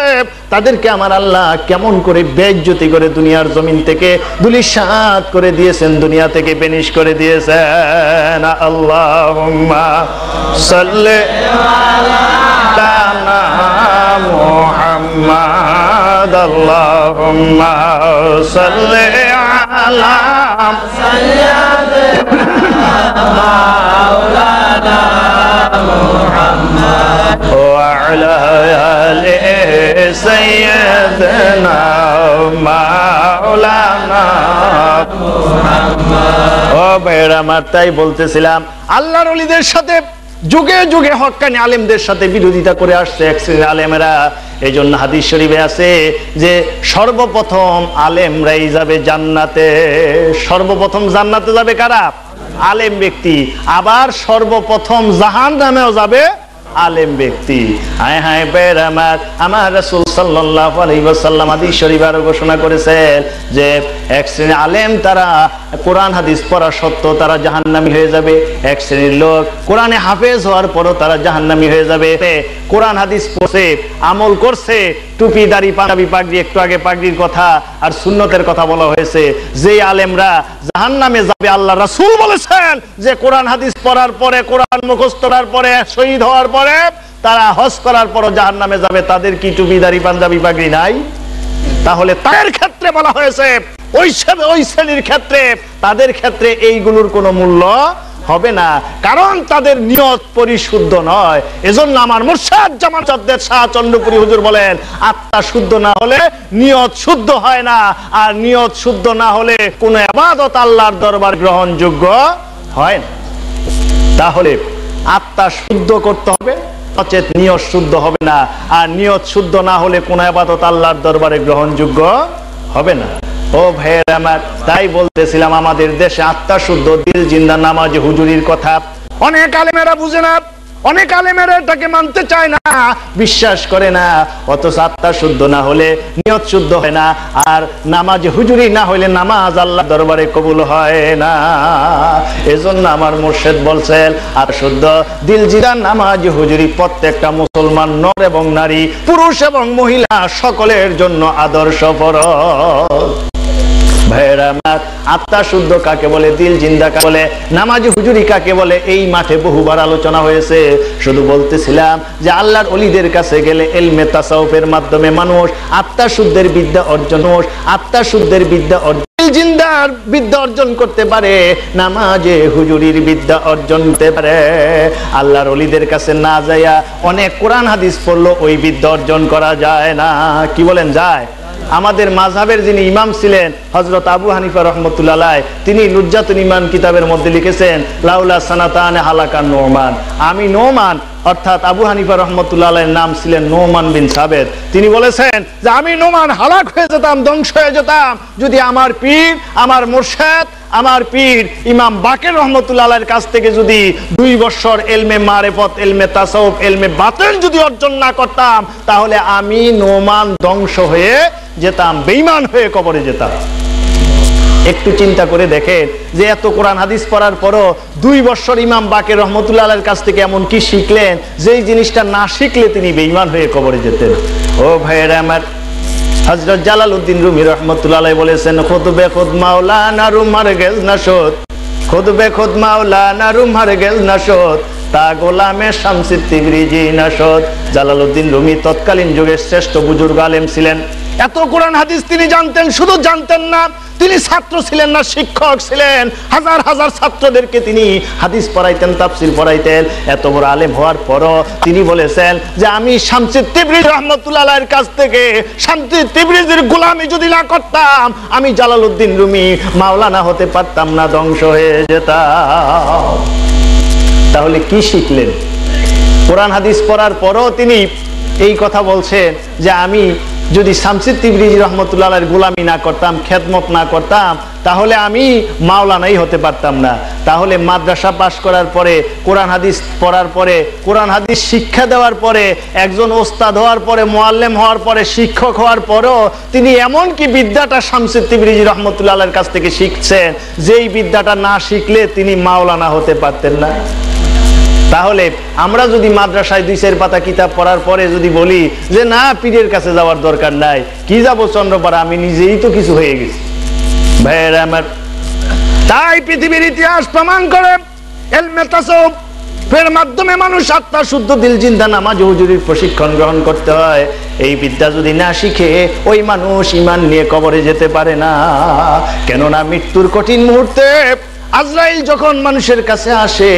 তাদেরকে আমার আল্লাহ কেমন করে বেইজ্জতি করে দুনিয়ার জমিন থেকে ধূলিসাৎ করে দিয়েছেন, দুনিয়া থেকে বেনিশ করে দিয়েছেন। আল্লাহুম্মা সাল্লি আলা মুহাম্মাদ, আল্লাহুম্মা সাল্লি আলা মাওলানা মুহাম্মদ ওয়া আলা আলি সাইয়্যিদিনা মাওলানা মুহাম্মদ। ও ভাইরা আমার, তাই বলতেছিলাম আল্লাহর ওলিদের সাথে যুগে যুগে হক্কানি আলেমদের সাথে বিরোধিতা করে আসছে এক শ্রেণীর আলেমেরা। এই জন্য হাদিস শরীফে আছে যে সর্বপ্রথম আলেমরাই যাবে জান্নাতে। সর্বপ্রথম জান্নাতে যাবে কারা? আলেম ব্যক্তি। আবার সর্বপ্রথম জাহান্নামেও যাবে আলেম ব্যক্তি। হায় হায় বের আমার রাসূল সাল্লাল্লাহু আলাইহি ওয়াসাল্লাম হাদিস শরীফে আরো ঘোষণা করেছেন যে এক শ্রেণীর আলেম তারা কোরআন হাদিস পড়া সত্ত্বেও তারা জাহান্নামী হয়ে যাবে। এক শ্রেণীর লোক কোরআনে হাফেজ হওয়ার পরও তারা জাহান্নামী হয়ে যাবে। কোরআন হাদিস পড়ছে, আমল করছে, টুপি দাড়ি পাঞ্জাবি পাগড়ি, একটু আগে পাগড়ির কথা আর সুন্নতের কথা বলা হয়েছে, যে আলেমরা জাহান্নামে যাবে আল্লাহ রাসূল বলেছেন যে কোরআন হাদিস পড়ার পরে, কোরআন মুখস্থ করার পরে, শহীদ হওয়ার পরে তারা হজ করার পরও জাহান্নামে যাবে। তাদের কি টুপি দাড়ি পাঞ্জাবি পাগড়ি নাই? তাহলে তাদের ক্ষেত্রে বলা হয়েছে ওই শ্রেণীর ক্ষেত্রে, তাদের ক্ষেত্রে এইগুলোর কোনো মূল্য হবে না, কারণ তাদের নিয়ত পরিশুদ্ধ নয়। এজন্য আমার মুর্শিদ জামাত শাহ চন্দ্রপুরী হুজুর বলেন, আত্মা শুদ্ধ না হলে নিয়ত শুদ্ধ হয় না, আর নিয়ত শুদ্ধ না হলে কোনো ইবাদত আল্লাহর দরবার গ্রহণযোগ্য হয় না। তাহলে আত্মা শুদ্ধ করতে হবে, নচেত নিয়ত শুদ্ধ হবে না, আর নিয়ত শুদ্ধ না হলে কোনো ইবাদত আল্লাহর দরবারে গ্রহণযোগ্য হবে না। ও ভাইয়ের আমার, তাই বলতেছিলাম আমাদের দেশে আত্মা শুদ্ধ দিল জিন্দা নামাজ হুজুরির কথা অনেক আলেমেরা বুঝে না, অনেক আলেমেরা এটাকে মানতে চায় না, বিশ্বাস করে না। অথচ আত্মা শুদ্ধ না হলে নিয়ত শুদ্ধ হয় না, আর নামাজ হুজুরি না হলে নামাজ আল্লাহ দরবারে কবুল হয় না। এজন্য আমার মুর্শিদ বলছেন আর শুদ্ধ দিল জিন্দা নামাজ হুজুরি প্রত্যেকটা মুসলমান নর এবং নারী, পুরুষ এবং মহিলা সকলের জন্য আদর্শ ফরজ। ভাইরা আমার, আত্মা শুদ্ধ কাকে বলে, দিল জিন্দা কাকে বলে, নামাজ হুজুরি কাকে বলে, এই মাঠে বহুবার আলোচনা হয়েছে। শুধু বলতেছিলাম যে আল্লাহর ওলিদের কাছে গেলে ইলমে তাসাউফের মাধ্যমে মানুষ আত্মা শুদ্ধের বিদ্যা অর্জন, আত্মা শুদ্ধের বিদ্যা অর্জন, দিল জিন্দার বিদ্যা অর্জন করতে পারে, নামাজে হুজুরির বিদ্যা অর্জন করতে পারে। আল্লাহর ওলিদের কাছে না যাইয়া অনেক কোরআন হাদিস পড়লো ওই বিদ্যা অর্জন করা যায় না। কি বলেন, যায়? আমাদের মাযহাবের যিনি ইমাম ছিলেন হযরত আবু হানিফা রাহমাতুল্লাহ আলাইহি, তিনি নুজাতুল ঈমান কিতাবের মধ্যে লিখেছেন লাউলা সানাতান হালাকান নোমান। আমি নোমান, অর্থাৎ আবু হানিফা রাহমাতুল্লাহ আলাইহির নাম ছিলেন নোমান বিন সাবেত। তিনি বলেছেন যে আমি নোমান হালাক হয়ে যেতাম, ধ্বংস হয়ে যেতাম, যদি আমার পীর, আমার মুর্শিদ, আমার পীর ইমাম বাকের রহমতুল্লাহ আলাইহির কাছ থেকে যদি 2 বছর ইলমে মারিফত, ইলমে তাসাউফ, ইলমে বাতিন যদি অর্জন না করতাম, তাহলে আমি নোমান ধ্বংস হয়ে যেতাম, বেঈমান হয়ে কবরে যেতাম। একটু চিন্তা করে দেখেন যে এত কোরআন হাদিস পড়ার পরও 2 বছর ইমাম বাকের রহমতুল্লাহ আলাইহির কাছ থেকে এমন কি শিখলেন যেই জিনিসটা না শিখলে তিনি বেঈমান হয়ে কবরে যেতেন। ও ভাইয়েরা আমার, হযরত জালালউদ্দিন রুমি রাহমাতুল্লাহ আলাইহি বলেছেন, খুদ বে খুদ মাওলানা রুম হারগিজ নাশদ, খুদ বে খুদ মাওলানা রুম হারগিজ নাশদ, তা গোলামে শামসি তিবরিজি নাশদ। জালালউদ্দিন রুমি তৎকালীন যুগের শ্রেষ্ঠ বুজুর্গ আলেম ছিলেন। এত কোরআন হাদিস তিনি জানতেন, শুধু জানতেন না, তিনি ছাত্র ছিলেন না, শিক্ষক ছিলেন। হাজার হাজার ছাত্রদেরকে তিনি হাদিস পড়াইতেন, তাফসীর পড়াইতেন। এত বড় আলেম হওয়ার পরও তিনি বলেছেন যে আমি শামসি তিবরিজি রাহমাতুল্লাহ আলাইহির কাছ থেকে শামসি তিবরিজির গোলামি যদি না করতাম, আমি জালালউদ্দিন রুমি মাওলানা হতে পারতাম না, ধ্বংস হয়ে যেতাম। তাহলে কি শিখলেন? কোরআন হাদিস পড়ার পরও তিনি এই কথা বলছেন যে আমি যদি শামসি তিবরিজি রাহমাতুল্লাহ আলাইহির গোলামি না করতাম, খেদমত না করতাম, তাহলে আমি মাওলানাই হতে পারতাম না। তাহলে মাদ্রাসা পাশ করার পরে, কোরআন হাদিস পড়ার পরে, কোরআন হাদিস শিক্ষা দেওয়ার পরে, একজন ওস্তাদ হওয়ার পরে, মুআল্লিম হওয়ার পরে, শিক্ষক হওয়ার পরেও তিনি এমন কি বিদ্যাটা শামসি তিবরিজি রাহমাতুল্লাহ আলাইহির কাছ থেকে শিখছেন যেই বিদ্যাটা না শিখলে তিনি মাওলানা হতে পারতেন না। তাহলে আমরা যদি মাদ্রাসায় 2-4 পাতা কিতাব পড়ার পরে যদি বলি যে না, পীরের কাছে যাওয়ার দরকার নাই, কি যাব চন্দ্রপাড়া, আমি নিজেই তো কিছু হয়ে গেছি। ভাইয়েরা আমার, তাই পৃথিবীর ইতিহাস প্রমাণ করে ইলমে তাসাউফের মাধ্যমে মানুষ আত্মা শুদ্ধ দিল জিন্দা নামাজ হুজুরির প্রশিক্ষণ গ্রহণ করতে হয়। এই বিদ্যা যদি না শিখে ওই মানুষ ঈমান নিয়ে কবরে যেতে পারে না। কেননা মৃত্যুর কঠিন মুহূর্তে আজরাইল যখন মানুষের কাছে আসে,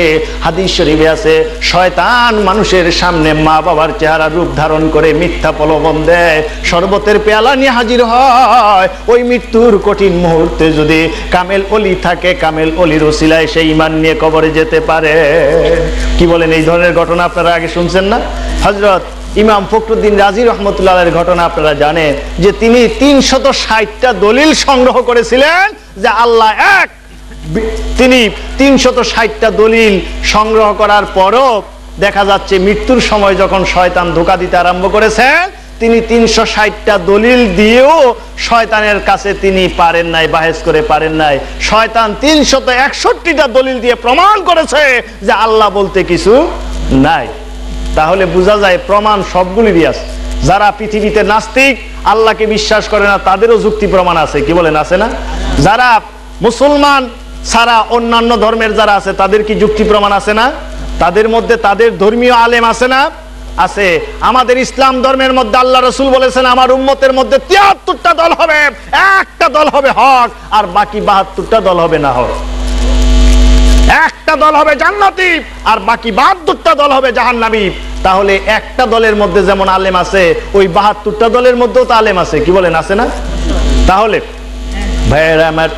হাদিস শরীফে আছে শয়তান মানুষের সামনে মা বাবার চেহারা রূপ ধারণ করে মিথ্যা প্রলোভন দেয়, শরবতের পেয়ালা নিয়ে হাজির হয়। ওই মৃত্যুর কঠিন মুহূর্তে যদি কামেল ওলি থাকে, কামেল ওলির ওসিলায় সেই ঈমান নিয়ে কবরে যেতে পারে। কি বলেন, এই ধরনের ঘটনা আপনারা আগে শুনছেন না? হযরত ইমাম ফখরুদ্দিন রাজি রহমতুল্লাহ আলাইহির ঘটনা আপনারা জানেন যে তিনি 360টা দলিল সংগ্রহ করেছিলেন যে আল্লাহ এক। তিনি 360টা দলিল সংগ্রহ করার পরও দেখা যাচ্ছে মৃত্যুর সময় যখন শয়তান ধোঁকা দিতে আরম্ভ করেছেন, তিনি 360টা দলিল দিয়েও শয়তানের কাছে তিনি পারেন নাই, বাহেস করে পারেন নাই। শয়তান 361টা দলিল দিয়ে প্রমাণ করেছে যে আল্লাহ বলতে কিছু নাই। তাহলে বোঝা যায় প্রমাণ সবগুলিরই আছে। যারা পৃথিবীতে নাস্তিক, আল্লাহকে বিশ্বাস করে না, তাদেরও যুক্তি প্রমাণ আছে। কি বলেন, আছে না? যারা মুসলমান ছাড়া অন্যান্য ধর্মের যারা আছে, তাদের কি যুক্তি প্রমাণ আছে না? তাদের মধ্যে তাদের ধর্মীয় আলেম আছে না? আছে। আমাদের ইসলাম ধর্মের মধ্যে আল্লাহ রাসূল বলেছেন আমার উম্মতের মধ্যে 73টা দল হবে, একটা দল হবে হক আর বাকি 72টা দল হবে না হক। একটা দল হবে জান্নাতি আর বাকি 72টা দল হবে জাহান্নামী। তাহলে একটা দলের মধ্যে যেমন আলেম আছে, ওই 72টা দলের মধ্যেও তো আলেম আছে। কি বলেন, আছে না? তাহলে ভাইয়েরা আমার,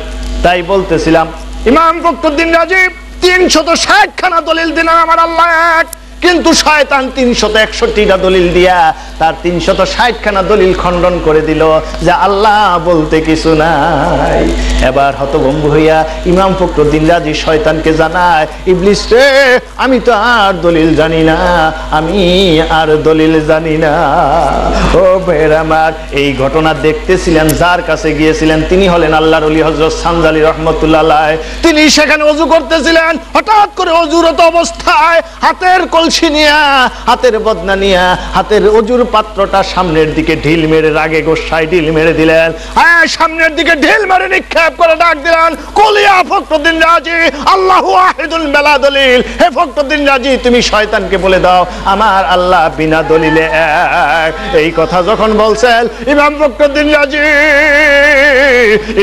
তাই বলতেছিলাম ইমাম ফখরুদ্দিন রাজি 360 খানা দলিল দিলেন আমার আল্লাহ এক, কিন্তু শয়তান 361টা দলিল দিয়া তার 360 খানা দলিল খণ্ডন করে দিল যে আল্লাহ বলতে কিছু নাই। এবার হতভম্ব হইয়া ইমাম ফখরুদ্দিন রাজি শয়তানকে জানায়, ইবলিস রে, আমি তো আর দলিল জানি না, আমি আর দলিল জানি না। ও ভাইয়ের আমার, এই ঘটনা দেখতেছিলেন, যার কাছে গিয়েছিলেন তিনি হলেন আল্লাহর ওলি হযরত সানজালি রহমতুল্লাহ আলাইহি। তিনি সেখানে ওযু করতেছিলেন, হঠাৎ করে ওযুরত অবস্থায় হাতের কলসি নিয়া, হাতের বদনা নিয়া, হাতের ওযুর পাত্রটা সামনের দিকে ঢিল মেরে, রাগে গোসায় ঢিল মেরে দিলেন। হ্যাঁ, সামনের দিকে ঢিল মেরে নিক্ষেপ করে ডাক দিলেন, কুলিয়া ফখরুদ্দিন রাজি আল্লাহু ওয়াহিদুল বিলা দলিল। হে ফখরুদ্দিন রাজি, তুমি শয়তানকে বলে দাও আমার আল্লাহ বিনা দলিলে এক। এই কথা যখন বলছেন, ইমাম ফখরুদ্দিন রাজি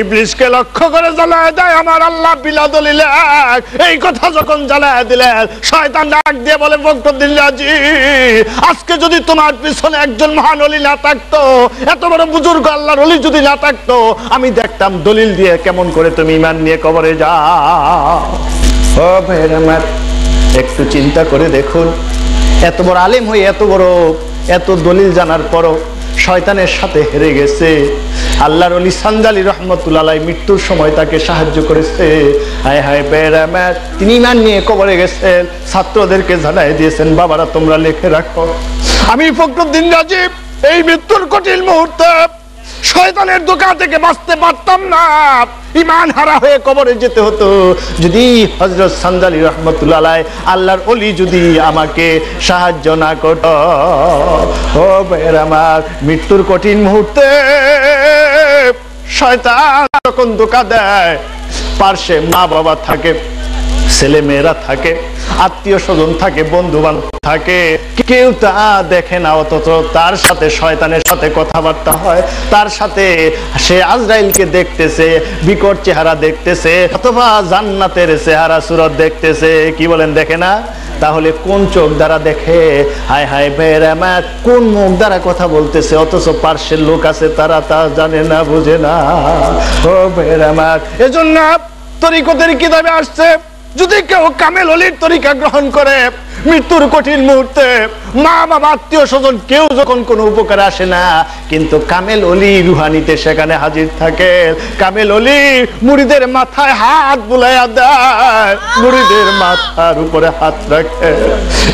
ইবলিসকে লক্ষ্য করে জ্বালায় দেয় আমার আল্লাহ বিনা দলিলে এক। এই কথা যখন জ্বালায় দিলেন, শয়তান ডাক দিয়ে বলে, ফখরুদ্দিন রাজি, আজকে যদি তোমার পিছনে একজন মহান ওলি না থাকতো, এত বড় বুজুর্গ আল্লাহর ওলি যদি না থাকতো, আমি দেখতাম দলিল দিয়ে কেমন করে তুমি ঈমান নিয়ে কবরে যাও। ও ভাইয়ের আমার, একটু চিন্তা করে দেখুন, এত বড় আলেম হয়ে এত দলিল জানার পরও শয়তানের সাথে হেরে গেছে। আল্লাহর ওলি সানজালি রহমতুল্লাহ আলাইহি মৃত্যুর সময় তাকে সাহায্য করেছে। হায় হায় ভাইয়ের আমার, তিনি ঈমান নিয়ে কবরে গেছেন, ছাত্রদেরকে জানাই দিয়েছেন, বাবারা তোমরা লিখে রাখো, আমি ফখরুদ্দিন রাজি এই মৃত্যুর কঠিন মুহূর্তে শয়তানের ধোঁকা থেকে বাঁচতে পারতাম না, ঈমান হারা হয়ে কবরে যেতে হতো যদি হযরত সানজালি রহমতুল্লাহ আলাইহি আল্লাহর ওলি যদি আমাকে সাহায্য না করত। ও ভাইয়ের আমার, মৃত্যুর কঠিন মুহূর্তে শয়তান যখন ধোঁকা দেয়, পার্শ্বে মা বাবা থাকে, ছেলে মেয়েরা থাকে, আত্মীয় স্বজন থাকে, বন্ধু বান্ধব থাকে, কেউ তা দেখে না, অথচ তার সাথে শয়তানের সাথে কথাবার্তা হয়, তার সাথে সে আজরাইলকে দেখতেছে, বিকট চেহারা দেখতেছে, অথবা জান্নাতের চেহারা সুরত দেখতেছে। কি বলেন, দেখে না? তাহলে কোন চোখ দ্বারা দেখে? হায় হায় ভাইয়ের আমার, কোন মুখ দ্বারা কথা বলতেছে, অথচ পার্শ্বের লোক আছে, তারা তা জানে না, বুঝে না। ও ভাইয়ের আমার, এজন্য তরিকতের কিতাবে আসছে, যদি কেউ কামেল ওলির তরিকা গ্রহণ করে, মৃত্যুর কঠিন মুহূর্তে মা বাবা আত্মীয় স্বজন কেউ যখন কোনো উপকার আসে না, কিন্তু কামেল ওলি রুহানিতে সেখানে হাজির থাকে। কামেল ওলি মুরিদের মাথায় হাত বুলাইয়া দেয়, মুরিদের মাথার উপরে হাত রাখে।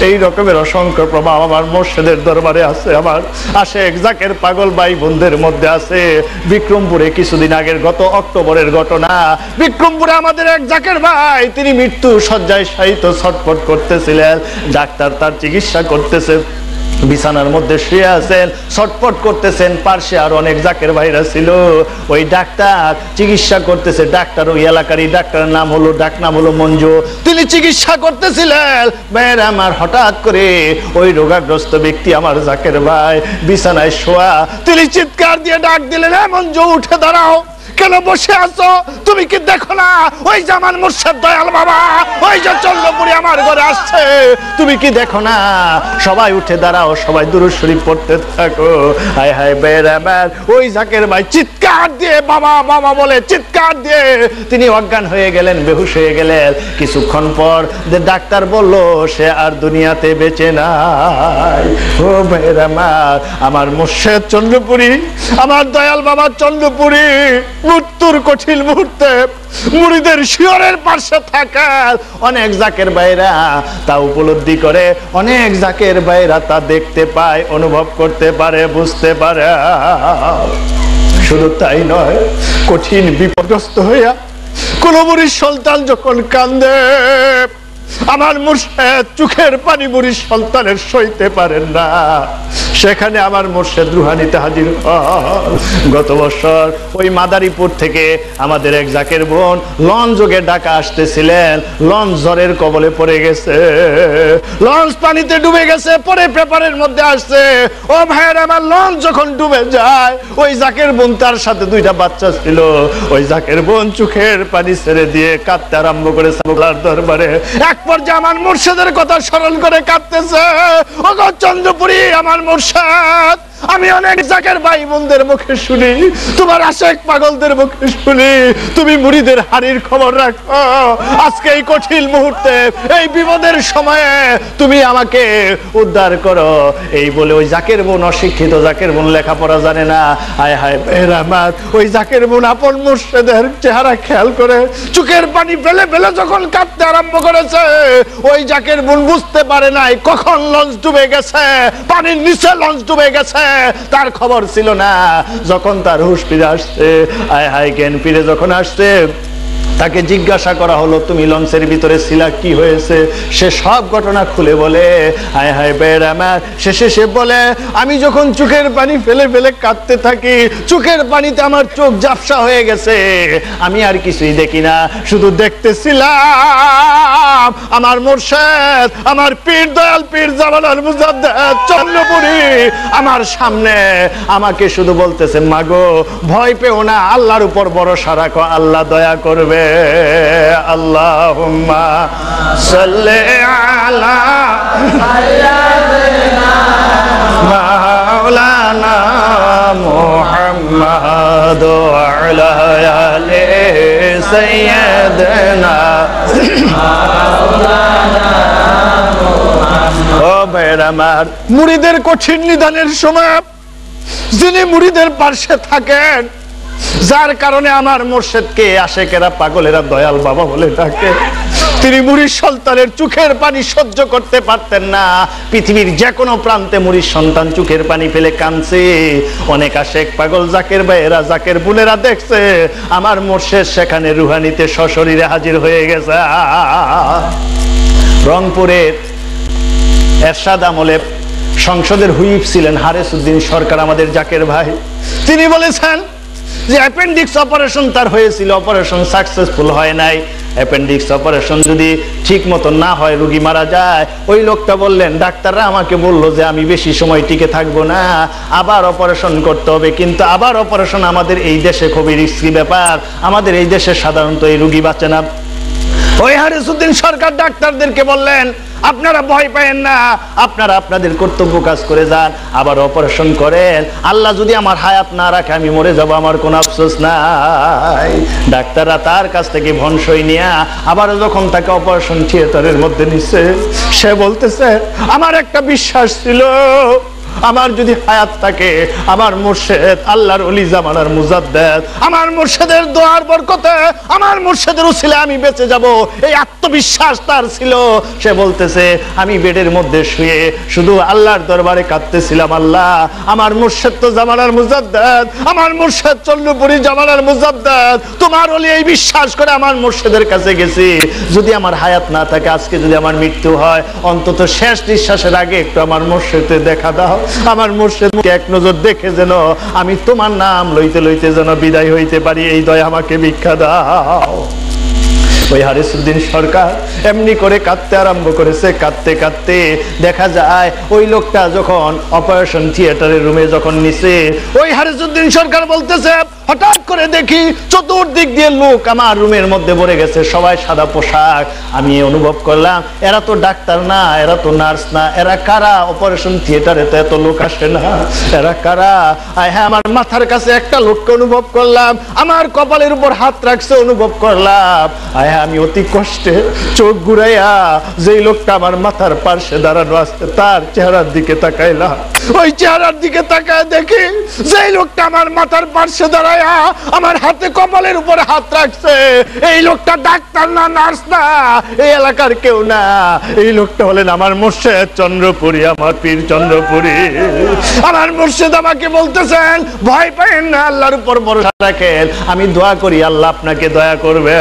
এই রকমের অসংখ্য প্রভাব আমার মুর্শিদের দরবারে আছে। আমার আশেক জাকের পাগল ভাই বোনদের মধ্যে আছে। বিক্রমপুরে কিছুদিন আগের, গত অক্টোবরের ঘটনা, বিক্রমপুরে আমাদের এক জাকের ভাই, তিনি মৃত্যু শয্যায় শায়িত, ছটফট করতেছিলেন। ডাক্তার তার চিকিৎসা করতেছে, বিছানার মধ্যে শুয়ে আছেন, ছটফট করতেছেন। পার্শ্বে আর অনেক জাকের ভাইরা ছিল। ওই ডাক্তার চিকিৎসা করতেছে, ডাক্তার ওই এলাকারই, ডাক্তারের নাম হলো, ডাক নাম হলো মঞ্জু। তিনি চিকিৎসা করতেছিলেন, ভাইয়ের আমার, হঠাৎ করে ওই রোগাগ্রস্ত ব্যক্তি আমার জাকের ভাই বিছানায় শোয়া, তিনি চিৎকার দিয়ে ডাক দিলেন, মঞ্জু উঠে দাঁড়াও। কেন বসে আছো? তুমি কি দেখো না ওই যে আমার মুর্শিদ দয়াল বাবা ওই যে চন্দ্রপুরি আমার ঘরে আসছে? তুমি কি দেখো না? সবাই উঠে দাঁড়াও, সবাই দুরূদ শরীফ পড়তে থাকো। হায় হায় বেরাবার ওই জাকের ভাই চিৎকার দিয়ে বাবা বাবা বলে চিৎকার দিয়ে তিনি অজ্ঞান হয়ে গেলেন, বেহুশ হয়ে গেলেন। কিছুক্ষণ পর ডাক্তার বলল সে আর দুনিয়াতে বেঁচে নাই। ও বেরামার, আমার মুর্শিদ চন্দ্রপুরি, আমার দয়াল বাবা চন্দ্রপুরি মৃত্যুর কঠিন মুহূর্তে মুরিদের শিয়রের পাশে থাকার অনেক জাকের ভাইরা তা উপলব্ধি করে, অনেক জাকের ভাইরা তা দেখতে পায়, অনুভব করতে পারে, বুঝতে পারে। শুধু তাই নয়, কঠিন বিপদগ্রস্ত হইয়া কোন মুরিদ সন্তান যখন কান্দে, আমার মুর্শিদ চোখের পানি মুরিদ সন্তানের সইতে পারেন না, সেখানে আমার মুর্শিদ রুহানিতে হাজির হন। গত বছর ওই মাদারীপুর থেকে আমাদের এক জাকের বোন লঞ্চ যোগে ঢাকা আসতেছিলেন, লঞ্চ ঝড়ের কবলে পড়ে গেছে, লঞ্চ পানিতে ডুবে গেছে, পরে পেপারের মধ্যে আসছে। ও ভাইয়ের আমার, লঞ্চ যখন ডুবে যায় ওই জাকের বোন, তার সাথে দুইটা বাচ্চা ছিল, ওই জাকের বোন চোখের পানি ছেড়ে দিয়ে কাঁদতে আরম্ভ করেছে আল্লাহর দরবারে। এক পর্যায়ে আমার মুর্শিদের কথা স্মরণ করে কাঁদতেছে। ও গো চন্দ্রপুরি, আমার মুর্শিদ, আমি অনেক জাকের ভাই বোনদের মুখে শুনি, তোমার আশেক পাগলদের মুখে শুনি, তুমি মুরিদের হারির খবর রাখো। আজকে এই কঠিন মুহূর্তে, এই বিপদের সময়ে তুমি আমাকে উদ্ধার করো। এই বলে ওই জাকের বোন, অশিক্ষিত জাকের বোন, লেখাপড়া জানে না, হায় হায় বেরামাত, ওই জাকের বোন আপন মুর্শিদের চেহারা খেয়াল করে চোখের পানি ফেলে ফেলে যখন কাঁদতে আরম্ভ করেছে, ওই জাকের বোন বুঝতে পারে নাই কখন লঞ্চ ডুবে গেছে, পানির নিচে লঞ্চ ডুবে গেছে, তার খবর ছিল না। যখন তার হুঁশ ফিরে আসছে, আয় হায় জ্ঞান ফিরে যখন আসছে, তাকে জিজ্ঞাসা করা হলো তুমি লঞ্চের ভিতরে ছিলা, কি হয়েছে? সে সব ঘটনা খুলে বলে। হায় হায় বেরামার, শেষে সে বলে আমি যখন চোখের পানি ফেলে ফেলে কাঁদতে থাকি, চোখের পানিতে আমার চোখ ঝাপসা হয়ে গেছে, আমি আর কিছুই দেখি না, শুধু দেখতেছিলাম আমার মুর্শিদ, আমার পীর দয়াল পীর জামানার মুজাদ্দেদ চন্দ্রপুরি আমার সামনে আমাকে শুধু বলতেছে, মাগো ভয় পেও না, আল্লাহর উপর ভরসা রাখো, আল্লাহ দয়া করবে। আল্লাহুম্মা সাল্লি আলা মাওলানা মুহাম্মাদ ওয়া আলা আলি সাইয়্যিদিনা মাওলানা মুহাম্মাদ। ও ভাইরা আমার, মুরিদের কঠিন নিদানের সময় যিনি মুরিদের পাশে থাকেন, যার কারণে আমার মুর্শিদকে আশেকেরা পাগলেরা দয়াল বাবা বলে ডাকে, তিনি মুরিদ সন্তানের চোখের পানি সহ্য করতে পারতেন না। পৃথিবীর যে কোনো প্রান্তে মুরিদ সন্তান চোখের পানি ফেলে কাঁদছে, অনেক আশেক পাগল জাকের ভাইয়েরা জাকের বোনেরা দেখছে আমার মুর্শিদ সেখানে রুহানিতে সশরীরে হাজির হয়ে গেছে। রংপুরের এরশাদ আমলে সংসদের হুইপ ছিলেন হারেস উদ্দিন সরকার, আমাদের জাকের ভাই, তিনি বলেছেন যে অ্যাপেন্ডিক্স অপারেশন তার হয়েছিল, অপারেশন সাকসেসফুল হয় নাই। অ্যাপেন্ডিক্স অপারেশন যদি ঠিক মতো না হয়, রোগী মারা যায়। ওই লোকটা বললেন, ডাক্তাররা আমাকে বললো যে আমি বেশি সময় টিকে থাকবো না, আবার অপারেশন করতে হবে, কিন্তু আবার অপারেশন আমাদের এই দেশে খুবই রিস্কি ব্যাপার, আমাদের এই দেশে সাধারণত এই রোগী বাঁচে না। ওই হারিস উদ্দিন সরকার ডাক্তারদেরকে বললেন, আপনারা ভয় পায়েন না, আপনারা আপনাদের কর্তব্য কাজ করে যান, আবার অপারেশন করেন, আল্লাহ যদি আমার হায়াত না রাখে আমি মরে যাব, আমার কোনো আফসোস নাই। ডাক্তাররা তার কাছ থেকে ভনসই নিয়ে আবার যখন তাকে অপারেশন থিয়েটারের মধ্যে নিচ্ছে, সে বলতেছে আমার একটা বিশ্বাস ছিল, আমার যদি হায়াত থাকে, আমার মুর্শিদ আল্লাহর ওলি জামানার মুজাদ্দেদ, আমার মুর্শিদের দোয়ার বরকতে, আমার মুর্শিদের উসিলায় আমি বেঁচে যাব, এই আত্মবিশ্বাস তার ছিল। সে বলতেছে আমি বেডের মধ্যে শুয়ে শুধু আল্লাহর দরবারে কাঁদতেছিলাম, আল্লাহ আমার মুর্শিদ তো জামানার মুজাদ্দেদ, আমার মুর্শিদ চন্দ্রপুরি জামানার মুজাদ্দেদ, তোমার ওলি এই বিশ্বাস করে আমার মুর্শিদের কাছে গেছি, যদি আমার হায়াত না থাকে, আজকে যদি আমার মৃত্যু হয়, অন্তত শেষ নিঃশ্বাসের আগে একটু আমার মুর্শিদে দেখা দাও, আমার মুর্শিদকে এক নজর দেখে যেন আমি তোমার নাম লইতে লইতে যেন বিদায় হইতে পারি, এই দয়া আমাকে ভিক্ষা দাও। ওই হারিস উদ্দিন সরকার এমনি করে কাঁদতে আরম্ভ করেছে, কাঁদতে কাঁদতে দেখা যায় ওই লোকটা যখন অপারেশন থিয়েটারের রুমে যখন নিছে, ওই হারিস উদ্দিন সরকার বলতেছে হঠাৎ করে দেখি চতুর্দিক দিয়ে লোক আমার রুমের মধ্যে ভরে গেছে, সবাই সাদা পোশাক। আমি অনুভব করলাম এরা তো ডাক্তার না, এরা তো নার্স না, এরা কারা? অপারেশন থিয়েটারে তো এত লোক আসে না, এরা কারা? হ্যাঁ, আমার মাথার কাছে একটা লোককে অনুভব করলাম, আমার কপালের উপর হাত রাখছে, অনুভব করলাম। আমি অতি কষ্টে চোখ ঘুরাইয়া যেই লোকটা আমার মাথার পাশে দাঁড়ানো আছে তার চেহারার দিকে তাকাইলাম। ওই চেহারার দিকে তাকায় দেখি যেই লোকটা আমার মাথার পাশে দাঁড়ায়া আমার হাতে কপালের উপর হাত রাখছে, এই লোকটা ডাক্তার না, নার্স না, এই এলাকার কেউ না। এই লোকটা হলেন আমার মুর্শেদ চন্দ্রপুরী, আমার পীর চন্দ্রপুরী। আমার মুর্শেদ আমাকে বলতেছেন, ভয় পাবেন না, আল্লাহর উপর ভরসা রাখেন, আমি দোয়া করি আল্লাহ আপনাকে দয়া করবে।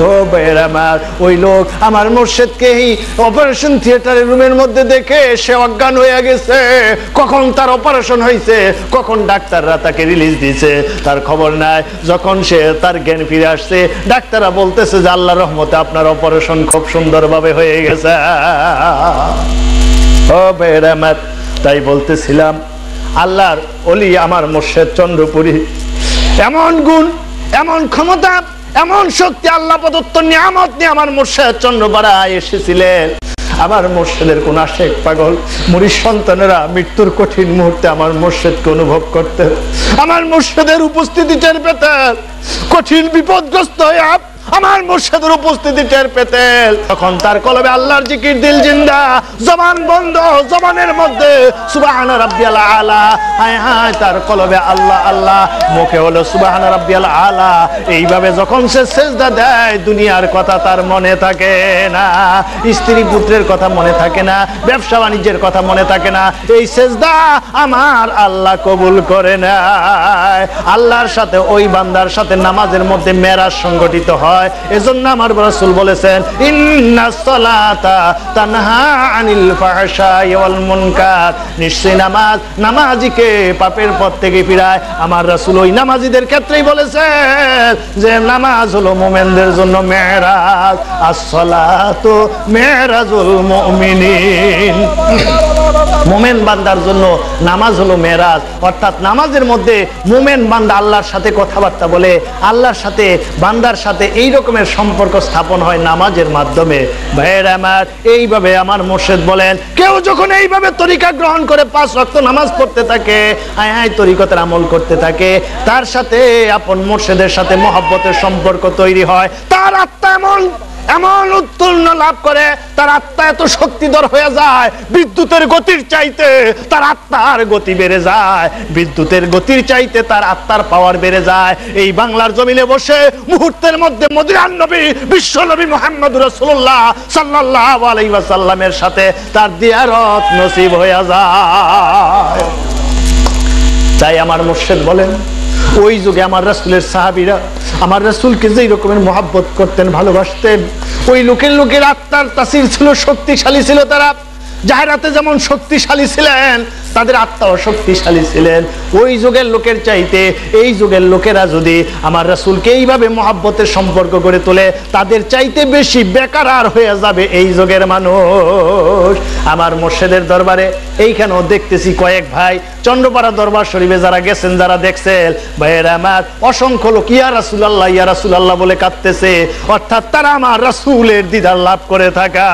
ও ভাইয়ের আমার, ওই লোক আমার মুর্শেদকে অপারেশন থিয়েটারের রুমের মধ্যে দেখে সে অজ্ঞান হয়ে গেছে। কখন তার অপারেশন হয়েছে, কখন ডাক্তাররা তাকে রিলিজ দিয়েছে তার খবর নাই। যখন সে তার জ্ঞান ফিরে আসছে, ডাক্তাররা বলতেছে যে আল্লাহর রহমতে আপনার অপারেশন খুব সুন্দরভাবে হয়ে গেছে। ও ভাইয়ের আমার, তাই বলতেছিলাম আল্লাহর ওলি আমার মুর্শেদ চন্দ্রপুরী, এমন গুণ, এমন ক্ষমতা, এমন শক্তি, আল্লাহ প্রদত্ত নিয়ামত নিয়ে আমার মুর্শেদ চন্দ্রপাড়ায় এসেছিলেন। আমার মুর্শেদের কোন আশেক পাগল মুরিদ সন্তানেরা মৃত্যুর কঠিন মুহূর্তে আমার মুর্শেদকে অনুভব করতেন, আমার মুর্শেদের উপস্থিতি টের পেতেন। কঠিন বিপদগ্রস্ত হয়ে আমার মুর্শিদের উপস্থিতি টের পেতেন, তখন তার কলবে আল্লাহর জিকির দিল জিন্দা, জবান বন্ধ, জবানের মধ্যে সুবহানা রাব্বিয়াল আলা, হায় হায় তার কলবে আল্লাহ আল্লাহ, মুখে হলো সুবহানা রাব্বিয়াল আলা। এইভাবে যখন সে সেজদা দেয়, দুনিয়ার কথা তার মনে থাকে না, স্ত্রী পুত্রের কথা মনে থাকে না, ব্যবসা বাণিজ্যের কথা মনে থাকে না। এই সেজদা আমার আল্লাহ কবুল করে না। আল্লাহর সাথে ওই বান্দার সাথে নামাজের মধ্যে মেরাজ সংগঠিত হয়। এজন্য আমার রাসূল বলেছেন, ইন্নাস সালাতা তানহা আনিল ফাহশাই ওয়াল মুনকার, নিশ্চয় নামাজ নামাজিকে পাপের পথ থেকে ফিরায়। আমার রাসূল ওই নামাজীদের ক্ষেত্রেই বলেছেন যে নামাজ হলো মুমিনদের জন্য মেরাজ, আস-সালাতু মেরাজুল মুমিনিন। মুমিন বান্দার জন্য নামাজ হলো মেরাজ, অর্থাৎ নামাজের মধ্যে মুমিন বান্দা আল্লাহর সাথে কথাবার্তা বলে, আল্লাহর সাথে বান্দার সাথে এই রকমের সম্পর্ক স্থাপন হয় নামাজের মাধ্যমে। ভাইয়েরা আমার, এইভাবে আমার মুর্শিদ বলেন, কেউ যখন এইভাবে তরিকা গ্রহণ করে 5 ওয়াক্ত নামাজ পড়তে থাকে, হায় হায় তরিকতের আমল করতে থাকে, তার সাথে আপন মুর্শিদের সাথে মহব্বতের সম্পর্ক তৈরি হয়। তার আত্মা এমন উত্তীর্ণ লাভ করে, তার আত্মা এত শক্তিধর হয়ে যায়, বিদ্যুতের গতির চাইতে তার আত্মার গতি বেড়ে যায়, বিদ্যুতের গতির চাইতে তার আত্মার পাওয়ার বেড়ে যায়। এই বাংলার জমিনে বসে মুহূর্তের মধ্যে মদিনার নবী, বিশ্ব নবী মুহাম্মদুর রাসূলুল্লাহ সাল্লাল্লাহু আলাইহি ওয়াসাল্লামের সাথে তার জিয়ারত নসিব হয়ে যায়। তাই আমার মুর্শিদ বলেন, ওই যুগে আমার রাসূলের সাহাবীরা আমার রাসূলকে যেই রকমের মহব্বত করতেন, ভালোবাসতেন, ওই লোকের আত্মার তাসির ছিল, শক্তিশালী ছিল। তারা জাহেরাতে যেমন শক্তিশালী ছিলেন, তাদের আত্মাও শক্তিশালী ছিলেন। ওই যুগের লোকের চাইতে এই যুগের লোকেরা যদি আমার রাসূলকে এইভাবে মহব্বতের সম্পর্ক করে তোলে, তাদের চাইতে বেশি বেকারার হয়ে যাবে এই যুগের মানুষ। আমার মুর্শিদের দরবারে এইখানেও দেখতেছি কয়েক ভাই, চন্দ্রপাড়া দরবার শরীফে যারা গেছেন, যারা দেখছেন, ভাইয়েরা আমার, অসংখ্য লোক ইয়া রাসূলুল্লাহ বলে কাঁদতেছে, অর্থাৎ তারা আমার রাসূলের দিদার লাভ করে থাকা,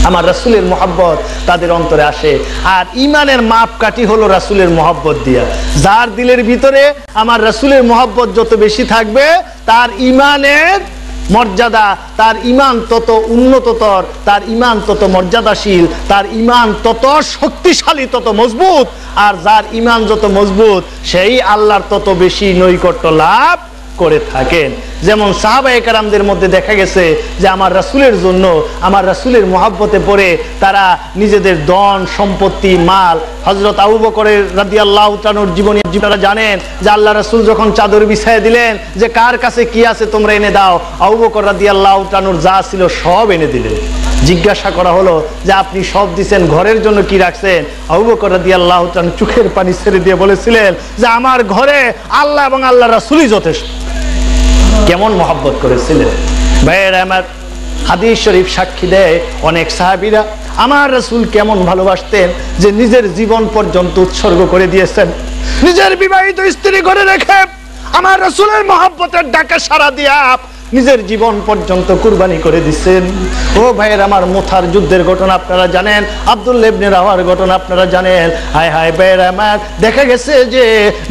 আমার রাসূলের মহব্বত তাদের অন্তরে আসে। আর ইমানের মাপকাঠি হলো রাসূলের মহব্বত দিয়া। যার দিলের ভিতরে আমার রাসূলের মহব্বত যত বেশি থাকবে, তার ইমানের মর্যাদা, তার ইমান তত উন্নততর, তার ইমান তত মর্যাদাশীল, তার ইমান তত শক্তিশালী, তত মজবুত। আর যার ইমান যত মজবুত, সেই আল্লাহর তত বেশি নৈকট্য লাভ করে থাকেন। যেমন সাহাবায়ে কেরামদের মধ্যে দেখা গেছে যে আমার রাসূলের জন্য, আমার রাসূলের মহব্বতে পড়ে তারা নিজেদের ধন সম্পত্তি, মাল, হযরত আবু বকর রাদিয়াল্লাহু তাআলার জীবনী আপনারা জানেন যে আল্লাহ রাসূল যখন চাদর বিছায় দিলেন যে কার কাছে কি আছে তোমরা এনে দাও, আবু বকর রাদিয়াল্লাহু তাআলার যা ছিল সব এনে দিলেন। জিজ্ঞাসা করা হলো যে আপনি সব দিছেন, ঘরের জন্য কি রাখছেন? আবু বকর রাদিয়াল্লাহু তাআলা চোখের পানি ছেড়ে দিয়ে বলেছিলেন যে আমার ঘরে আল্লাহ এবং আল্লাহর রাসূলই যথেষ্ট। কেমন মহব্বত করেছিলেন ভাইয়েরা আমার। হাদিস শরীফ সাক্ষী দেয়, অনেক সাহাবীরা আমার রাসূল কেমন ভালোবাসতেন যে নিজের জীবন পর্যন্ত উৎসর্গ করে দিয়েছেন। নিজের বিবাহিত স্ত্রী ঘরে রেখে আমার রাসূলের মহব্বতের ডাকে সাড়া দিয়া নিজের জীবন পর্যন্ত কুরবানি করে দিচ্ছেন। ও ভাইয়ের আমার, মুথার যুদ্ধের ঘটনা আপনারা জানেন, আব্দুল্লাহ ইবনে রাওয়ার ঘটনা আপনারা জানেন। হায় হায় ভাইয়ের আমার, দেখা গেছে যে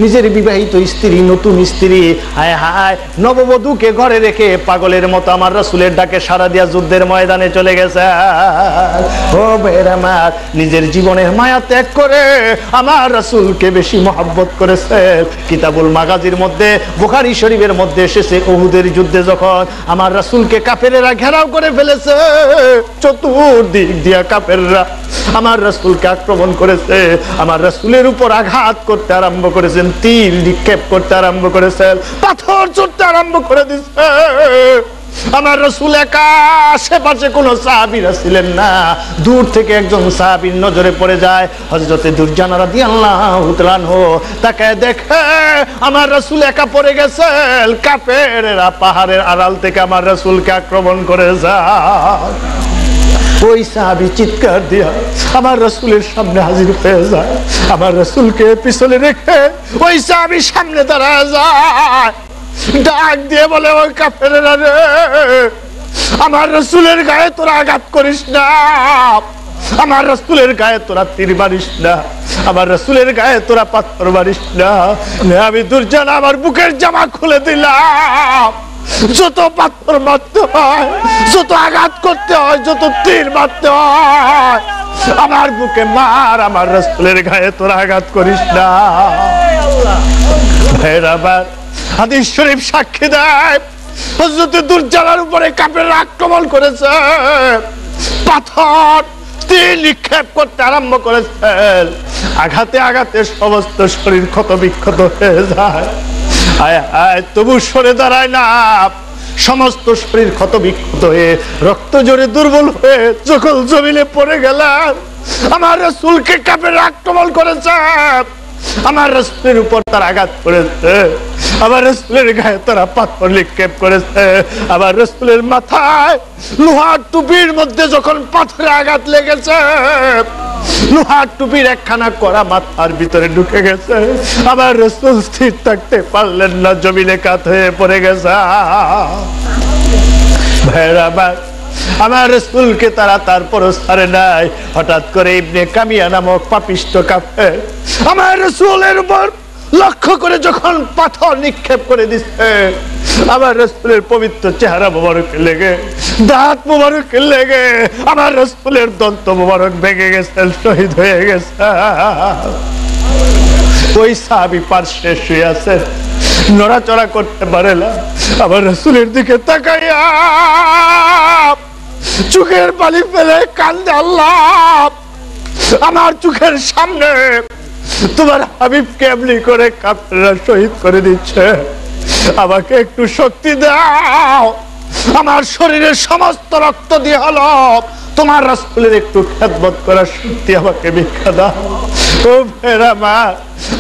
নিজের বিবাহিত স্ত্রী, নতুন স্ত্রী, হায় হায় নববধূকে ঘরে রেখে পাগলের মতো আমার রাসূলের ডাকে সাড়া দিয়া যুদ্ধের ময়দানে চলে গেছে। ও ভাইয়ের আমার, নিজের জীবনের মায়া ত্যাগ করে আমার রাসূলকে বেশি মহব্বত করেছেন। কিতাবুল মাগাজির মধ্যে, বুখারী শরীফের মধ্যে এসেছে, উহুদের যুদ্ধে যখন আমার রাসূলকে কাফেরেরা ঘেরাও করে ফেলেছে, চতুর্দিক দিয়া কাফেররা আমার রাসূলকে আক্রমণ করেছে, আমার রাসূলের উপর আঘাত করতে আরম্ভ করেছেন, তীর নিক্ষেপ করতে আরম্ভ করেছেন, পাথর ছুঁড়তে আরম্ভ করে দিচ্ছে। আমার রাসূল একা, আশেপাশে কোনো সাহাবীরা ছিলেন না। দূর থেকে একজন সাহাবীর নজরে পড়ে যায়, হযরতে দুরজানা রাদিয়াল্লাহু তাআলা আনহু। তাকে দেখে আমার রাসূল একা পড়ে গেছেন, কাফেররা পাহাড়ের আড়াল থেকে আমার রাসূলকে আক্রমণ করে যায়। ওই সাহাবী চিৎকার দিয়া আমার রাসূলের সামনে হাজির হয়ে যায়। আমার রাসূলকে পিছনে রেখে ওই সাহাবী সামনে দাঁড়ায় যায়, ডাক দিয়ে বলে, ওই কাফেরেরা রে, আমার রাসূলের গায়ে তোরা আঘাত করিস না, আমার রাসূলের গায়ে তোরা তীর মারিস না, আমার রাসূলের গায়ে তোরা পাথর মারিস না। আমি দুরজানা আমার বুকের জামা খুলে দিলাম, যত পাথর মারতে হয়, যত আঘাত করতে হয়, যত তীর মারতে হয়, আমার বুকে মার, আমার রাসূলের গায়ে তোরা আঘাত করিস না। আবার হাদিস শরীফ সাক্ষী দেয়, হযরত দুরজানার উপরে কাফেররা আক্রমণ করেছে, পাথর তীর নিক্ষেপ করতে আরম্ভ করেছেন। আঘাতে আঘাতে সমস্ত শরীর ক্ষত বিক্ষত হয়ে যায়। আয় আয়, তবু সরে দাঁড়ায় না, সমস্ত শরীর ক্ষত বিক্ষত হয়ে রক্ত জোরে দুর্বল হয়ে যখন জমিনে পড়ে গেলেন, আমার রাসূলকে কাফেররা আক্রমণ করেছে, আমার রাসূলের উপর তার আঘাত করেছে, আমার রাসূলের গায়ে তারা পাথর নিক্ষেপ করেছে, আমার রাসূলের মাথায় লোহার টুপির মধ্যে যখন পাথরে আঘাত লেগেছে, লোহার টুপির একখানা কড়া মাথার ভিতরে ঢুকে গেছে। আমার রাসূল স্থির থাকতে পারলেন না, জমিনে কাত হয়ে পড়ে গেছে। ভাইরা আমার রাসূলকে তারা তারপরও ছাড়ে নাই। হঠাৎ করে ইবনে কামিয়া নামক পাপিষ্ঠ কাফের আমার রাসূলের উপর লক্ষ্য করে যখন পাথর নিক্ষেপ করে দিচ্ছে, আমার রাসূলের পবিত্র চেহারা মোবারকে লেগে, দাঁত মোবারকে লেগে আমার রাসূলের দন্ত মোবারক ভেঙে গেছে, শহীদ হয়ে গেছে। ওই সাহাবী পার্শ্বে শুয়ে আছে, নড়াচড়া করতে পারে না। আমার রাসূলের দিকে তাকাইয়া চোখের পানি ফেলে কান্দে, আল্লাহ, আমার চোখের সামনে তোমার হাবিবকে এমনি করে কাফেররা শহীদ করে দিচ্ছে, আমাকে একটু শক্তি দাও, আমার শরীরের সমস্ত রক্ত দিয়ে হলো তোমার রাসূলের একটু খেদমত করার শক্তি আমাকে ভিক্ষা দাও। ও ফেরা মা,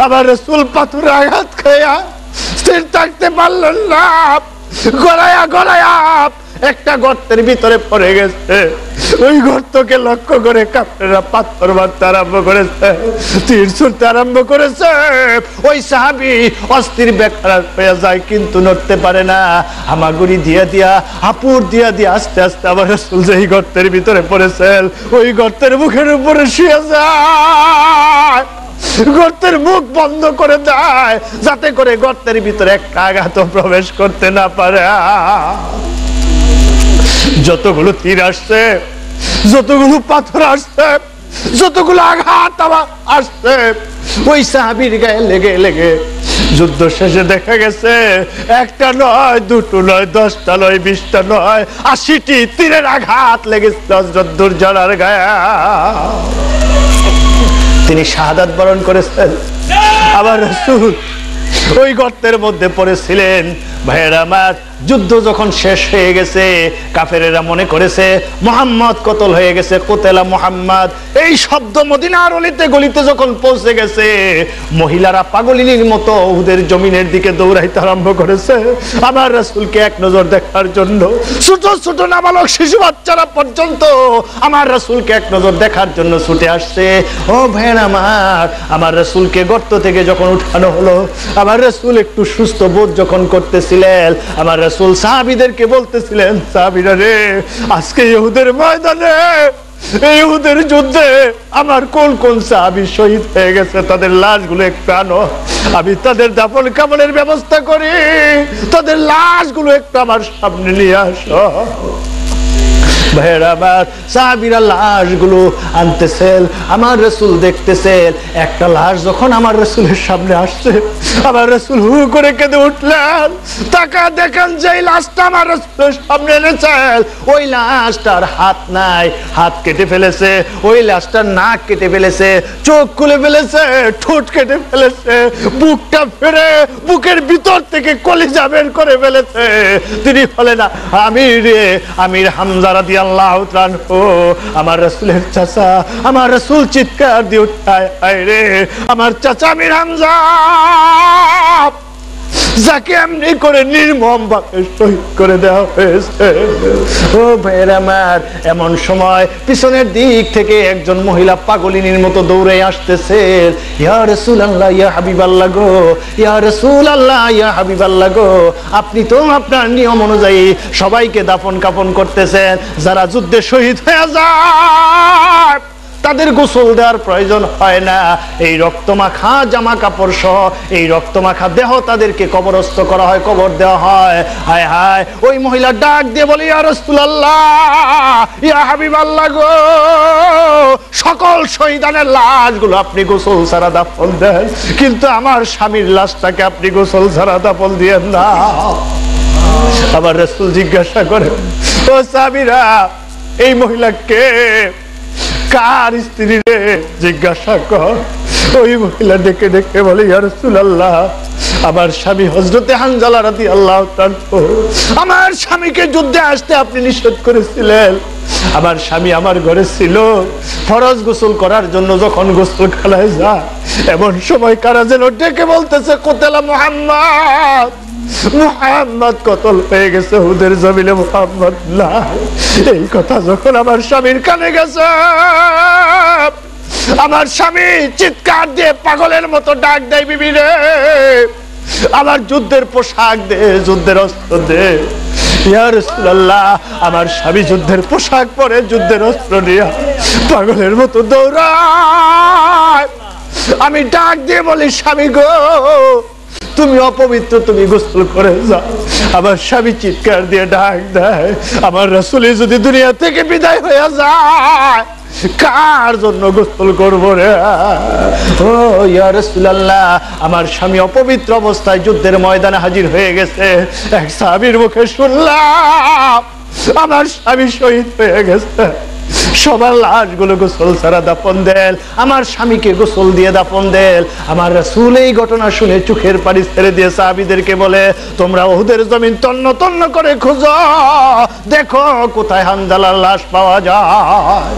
আমার রাসূল পাথরে আঘাত খাইয়া স্থির থাকতে পারলেন না, গড়াইয়া গড়াইয়া একটা গর্তের ভিতরে পড়ে গেছে। ওই গর্তকে লক্ষ্য করে কাফেররা পাথর মারতে আরম্ভ করেছে, তীর ছুঁড়তে আরম্ভ করেছে। ওই সাহাবী অস্থির বেকার হয়ে যায়, কিন্তু নড়তে পারে না। হামাগুড়ি দিয়া দিয়া, হাপুর দিয়া দিয়া আস্তে আস্তে আমার রাসূল যেই গর্তের ভিতরে পড়েছেন, ওই গর্তের মুখের উপরে শুয়ে যায়, গর্তের মুখ বন্ধ করে দেয়, যাতে করে গর্তের ভিতরে একটা আঘাত প্রবেশ করতে না পারে। যতগুলো তীর আসছে, যতগুলো পাথর আসছে, যতগুলো আঘাত আসছে, ওই সাহাবীর গায়ে লেগে লেগে যুদ্ধ শেষে দেখা গেছে একটা নয়, দুটো নয়, 10টা নয়, 20টা নয়, 80টি তীরের আঘাত লেগেছে হযরত দুরজানার গায়ে। তিনি শাহাদাত বরণ করেছেন। আবার রাসূল ওই গর্তের মধ্যে পড়েছিলেন, ভাইয়েরা আমার, যুদ্ধ যখন শেষ হয়ে গেছে, কাফেরেরা মনে করেছে মুহাম্মদ কতল হয়ে গেছে, কোতেলা মুহাম্মদ। এই শব্দ মদিনার অলিতে গলিতে যখন পৌঁছে গেছে, মহিলারা পাগলিনীর মতো উহুদের জমিনের দিকে দৌড়াইতে আরম্ভ করেছে আমার রাসূলকে এক নজর দেখার জন্য। ছোট ছোট নাবালক শিশু বাচ্চারা পর্যন্ত আমার রাসূলকে এক নজর দেখার জন্য ছুটে আসছে। ও ভাইয়েরা আমার রাসূলকে গর্ত থেকে যখন উঠানো হলো, আমার রাসূল একটু সুস্থ বোধ যখন করতেছিলেন, আমার রাসূল সাহাবীদেরকে বলতেছিলেন, সাহাবীরা রে, আজকে ইহুদের ময়দানে, ইহুদের যুদ্ধে আমার কোন কোন সাহাবী শহীদ হয়ে গেছে, তাদের লাশগুলো একটু আনো, আমি তাদের দাফন কাফনের ব্যবস্থা করি, তাদের লাশগুলো একটু আমার সামনে নিয়ে আসো। ভাইয়েরা আমার, সাহাবীরা লাশগুলো আনতেছেন, আমার রাসূল দেখতেছেন। একটা লাশ যখন আমার রাসূলের সামনে আসছে, আমার রাসূল হু করে কেঁদে উঠলেন। তাকা দেখেন যে লাশটা আমার রাসূলের সামনে এনেছেন, ওই লাশটার হাত নাই, হাত কেটে ফেলেছে, ওই লাশটার নাক কেটে ফেলেছে, চোখ খুলে ফেলেছে, ঠোঁট কেটে ফেলেছে, বুকটা ফেরে বুকের ভিতর থেকে কলিজা বের করে ফেলেছে। তিনি বলেন, আমির হামজা রাদিয়াল্লাহু তাআলা, আমার রাসূলের চাচা। আমার রাসূল চিৎকার দিয়ে উঠায়, হায় রে, আমার চাচা আমির হামজা, যাকে এমনি করে নির্মমভাবে শহীদ করে দেওয়া হয়েছে। ও ভাইয়েরা আমার, এমন সময় পিছনের দিক থেকে একজন মহিলা পাগলিনীর মতো দৌড়ে আসতেছে। ইয়া রাসূলুল্লাহ, ইয়া হাবিবাল্লাহ গো, ইয়া রাসূলুল্লাহ, ইয়া হাবিবাল্লাহ গো, আপনি তো আপনার নিয়ম অনুযায়ী সবাইকে দাফন কাফন করতেছেন, যারা যুদ্ধে শহীদ হয়ে যায় তাদের গোসল দেওয়ার প্রয়োজন হয় না, এই রক্তমাখা জামা কাপড় সহ এই রক্তমাখা দেহ তাদেরকে কবরস্থ করা হয়, কবর দেওয়া হয়। হায় হায়, ওই মহিলা ডাক দিয়ে বলে, ইয়া রাসূলুল্লাহ, ইয়া হাবিবাল্লাহ গো, সকল শহীদানের লাশগুলো আপনি গোসল ছাড়া দাফন দেন, কিন্তু আমার স্বামীর লাশটাকে আপনি গোসল ছাড়া দাফন দিয়েন না। আমার রাসূল জিজ্ঞাসা করে, ও সাহাবীরা, এই মহিলাকে কার স্ত্রী রে, জিজ্ঞাসা কর। ওই মহিলা ডেকে ডেকে বলে, ইয়া রাসূলুল্লাহ, আমার স্বামী হযরতে হানজালা রাদিয়াল্লাহু তাআলা, আমার স্বামীকে যুদ্ধে আসতে আপনি নিষেধ করেছিলেন। আমার স্বামী আমার ঘরে ছিল, ফরজ গোসল করার জন্য যখন গোসলখানায় যায়, এমন সময় কারা যেন ডেকে বলতেছে, কোতেলা মুহাম্মদ, মুহাম্মদ কতল হয়ে গেছে উহুদের জমিনে, মুহাম্মদ না। এই কথা যখন আমার স্বামীর কানে গেছে, আমার স্বামী চিৎকার দিয়ে পাগলের মতো ডাক দেয়, বিবি রে, আমার যুদ্ধের পোশাক দে, যুদ্ধের অস্ত্র দে। ইয়া রাসূলুল্লাহ, আমার স্বামী যুদ্ধের পোশাক পরে যুদ্ধের অস্ত্র নিয়ে পাগলের মতো দৌড়ায়। আমি ডাক দিয়ে বলি, স্বামী গো, তুমি অপবিত্র, তুমি গোসল করে যাও। আমার স্বামী চিৎকার দিয়ে ডাক দেয়, আমার রাসূল যদি দুনিয়া থেকে বিদায় হয়ে যায়, কার জন্য গোসল করব রে? ও ইয়া রাসূলুল্লাহ, আমার স্বামী অপবিত্র অবস্থায় যুদ্ধের ময়দানে হাজির হয়ে গেছে। এক সাহাবীর মুখে শুনলাম, আমার স্বামী শহীদ হয়ে গেছে, সবার লাশগুলো গোসল ছাড়া দাফন দেন, আমার স্বামীকে গোসল দিয়ে দাফন দেন। আমার রাসূল এই ঘটনা শুনে চোখের পানি ছেড়ে দিয়ে সাহাবীদেরকে বলে, তোমরা উহুদের জমিন তন্ন তন্ন করে খোঁজো, দেখো কোথায় হানজালার লাশ পাওয়া যায়।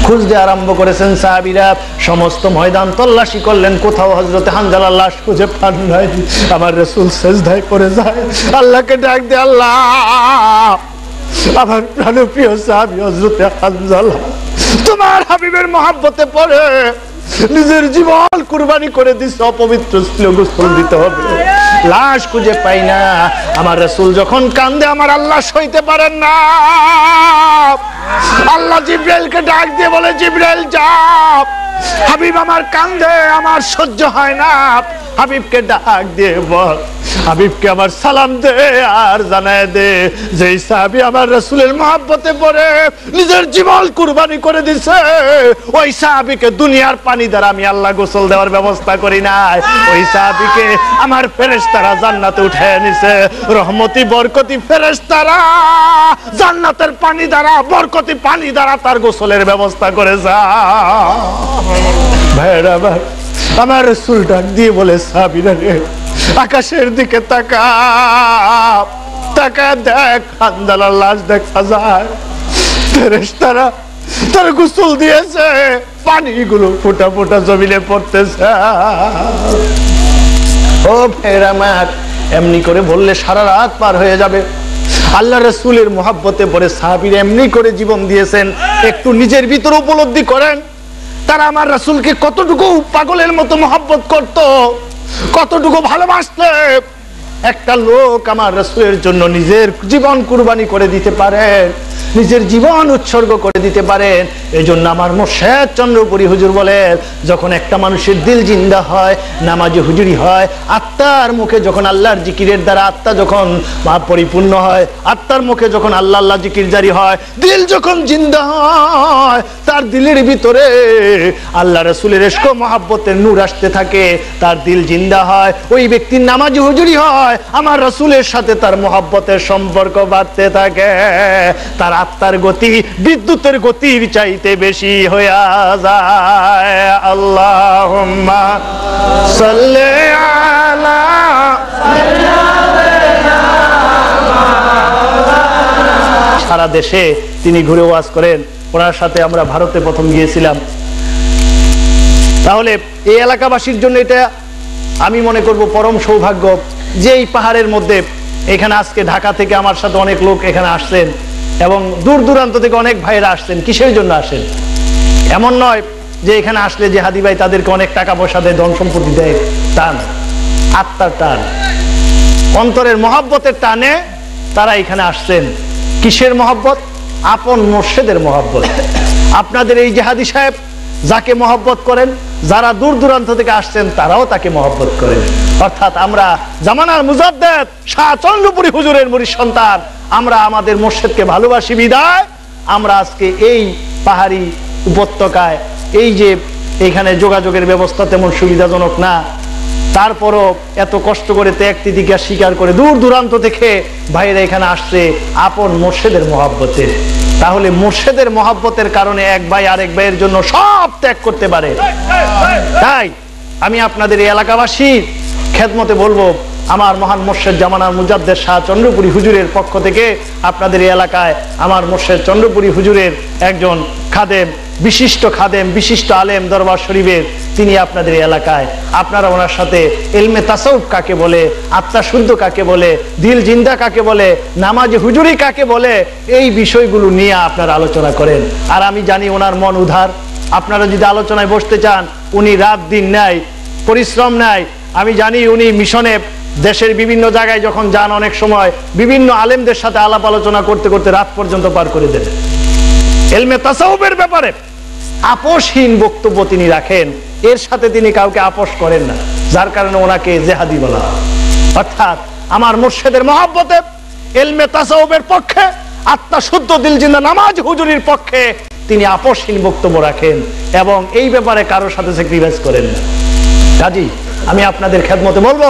খুঁজতে আরম্ভ করেছেন সাহাবীরা, সমস্ত ময়দান তল্লাশি করলেন, কোথাও হযরতে হানজালার লাশ খুঁজে পান নাই। আমার রাসূল সিজদায় পড়ে যায়, আল্লাহকে ডাক দেয়, আল্লাহ, আমার প্রাণপ্রিয় সাহাবী হযরতে হানজালা তোমার হাবিবের মহব্বতে পড়ে নিজের জীবন কুরবানি করে দিছে, অপবিত্র ছিল, গোসল দিতে হবে, লাশ খুঁজে পাই না। আমার রাসূল যখন কান্দে, আমার আল্লাহ সইতে পারেন না। আল্লাহ জিবরাইলকে ডাক দিয়ে বলে, জিবরাইল যাও, হাবিব আমার কান্দে, আমার সহ্য হয় না। হাবিবকে ডাক দিয়ে বল, হাবিবকে আমার সালাম দে আর জানায় দে যে সাহাবী আমার রাসূলের মহব্বতে পড়ে নিজের জীবন কুরবানি করে দিছে, ওই সাহাবীকে দুনিয়ার পানি দ্বারা আমি আল্লাহ গোসল দেওয়ার ব্যবস্থা করি নাই। ওই সাহাবীকে আমার ফেরেশতারা জান্নাতে উঠায় নিছে, রহমতি বরকতি ফেরেশতারা জান্নাতের পানি দ্বারা, বরকতি পানি দ্বারা তার গোসলের ব্যবস্থা করে যা। ভাইরা, আমার রাসূল ডাক দিয়ে বলে, সাহাবীরা রে, আকাশের দিকে তাকা, তাকা দেখ, হানজালার লাশ দেখা যায়। ফেরেশতারা তার গোসল দিয়েছে, পানিগুলো ফোঁটা ফোঁটা জমিনে পড়তেছে। ও ভাইরা আমার, এমনি করে বললে সারা রাত পার হয়ে যাবে। আল্লাহ রাসূলের মহব্বতে পড়ে সাহাবীরা এমনি করে জীবন দিয়েছেন। একটু নিজের ভিতর উপলব্ধি করেন, তারা আমার রাসূলকে কতটুকু পাগলের মতো মহব্বত করত, কতটুকু ভালোবাসতে। একটা লোক আমার রাসূলের জন্য নিজের জীবন কুরবানি করে দিতে পারেন, নিজের জীবন উৎসর্গ করে দিতে পারেন। এই জন্য আমার মুর্শিদ চন্দ্রপুরী হুজুর বলেন, যখন একটা মানুষের দিল জিন্দা হয়, নামাজে হুজুরি হয়, আত্মার মুখে যখন আল্লাহর জিকিরের দ্বারা আত্মা যখন পরিপূর্ণ হয়, আত্মার মুখে যখন আল্লাহ আল্লাহ জিকির জারি হয়, দিল যখন জিন্দা হয়, তার দিলের ভিতরে আল্লাহ রাসূলের ইশক ও মহব্বতের নূর আসতে থাকে, তার দিল জিন্দা হয়, ওই ব্যক্তির নামাজে হুজুরি হয়, আমার রাসূলের সাথে তার মহব্বতের সম্পর্ক বাড়তে থাকে। তার আত্মার গতি বিদ্যুতের গতির চাইতে বেশি হয়ে যায়। আল্লাহুম্মা সাল্লি আলা সারা দেশে তিনি ঘুরে ওয়াজ করেন। ওনার সাথে আমরা ভারতে প্রথম গিয়েছিলাম। তাহলে এই এলাকাবাসীর জন্য এটা আমি মনে করব পরম সৌভাগ্য যে এই পাহাড়ের মধ্যে, এখানে আজকে ঢাকা থেকে আমার সাথে অনেক লোক এখানে আসছেন এবং দূর দূরান্ত থেকে অনেক ভাইরা আসছেন। কিসের জন্য আসেন? এমন নয় যে এখানে আসলে যে হাদি ভাই তাদেরকে অনেক টাকা পয়সা দেয়, ধন সম্পত্তি দেয়, তা না। আত্মার টান, অন্তরের মহব্বতের টানে তারা এখানে আসছেন। কিসের মহব্বত? আপন মুর্শিদের মহব্বত। আপনাদের এই যে হাদি সাহেব যাকে মহব্বত করেন, যারা দূর দূরান্ত থেকে আসছেন তারাও তাকে মহব্বত করেন। অর্থাৎ আমরা জামানার মুজাদ্দেদ শাহ চন্দ্রপুরী হুজুরের মুরিদ সন্তান, আমরা আমাদের মুর্শিদকে ভালোবাসি বিদায় আমরা আজকে এই পাহাড়ি উপত্যকায়, এই যে এখানে যোগাযোগের ব্যবস্থা তেমন সুবিধাজনক না, তারপরও এত কষ্ট করে ত্যাগ তিতিকা স্বীকার করে দূর দূরান্ত থেকে ভাইরা এখানে আসছে আপন মুর্শিদের মহব্বতে। তাহলে মুর্শিদের মহব্বতের কারণে এক ভাই আরেক ভাইয়ের জন্য সব ত্যাগ করতে পারে। তাই আমি আপনাদের এই এলাকাবাসীর খেদমতে বলবো, আমার মহান মুর্শিদ জামানার মুজাদ্দেদ শাহ চন্দ্রপুরী হুজুরের পক্ষ থেকে আপনাদের এই এলাকায় আমার মুর্শিদ চন্দ্রপুরী হুজুরের একজন খাদেম, বিশিষ্ট খাদেম, বিশিষ্ট আলেম দরবার শরীফের, তিনি আপনাদের এই এলাকায়, আপনারা ওনার সাথে ইলমে তাসাউফ কাকে বলে, আত্মা শুদ্ধ কাকে বলে, দিল জিন্দা কাকে বলে, নামাজে হুজুরি কাকে বলে, এই বিষয়গুলো নিয়ে আপনারা আলোচনা করেন। আর আমি জানি ওনার মন উদার। আপনারা যদি আলোচনায় বসতে চান, উনি রাত দিন নেয়, পরিশ্রম নেয়। আমি জানি উনি মিশনে দেশের বিভিন্ন জায়গায় যখন যান, অনেক সময় বিভিন্ন আলেমদের সাথে আলাপ আলোচনা করতে করতে রাত পর্যন্ত পার করে দেন। ইলমে তাসাউফের ব্যাপারে আপোষহীন বক্তব্য তিনি রাখেন, এর সাথে তিনি কাউকে আপোষ করেন না, যার কারণে ওনাকে জেহাদি বলা হয়। অর্থাৎ আমার মুর্শিদের মহব্বতে, ইলমে তাসাউফের পক্ষে, আত্মা শুদ্ধ দিল জিন্দা নামাজ হুজুরির পক্ষে তিনি আপোষহীন বক্তব্য রাখেন এবং এই ব্যাপারে কারোর সাথে স্যাক্রিফাইস করেন না। কাজী আমি আপনাদের খেদমতে বলবো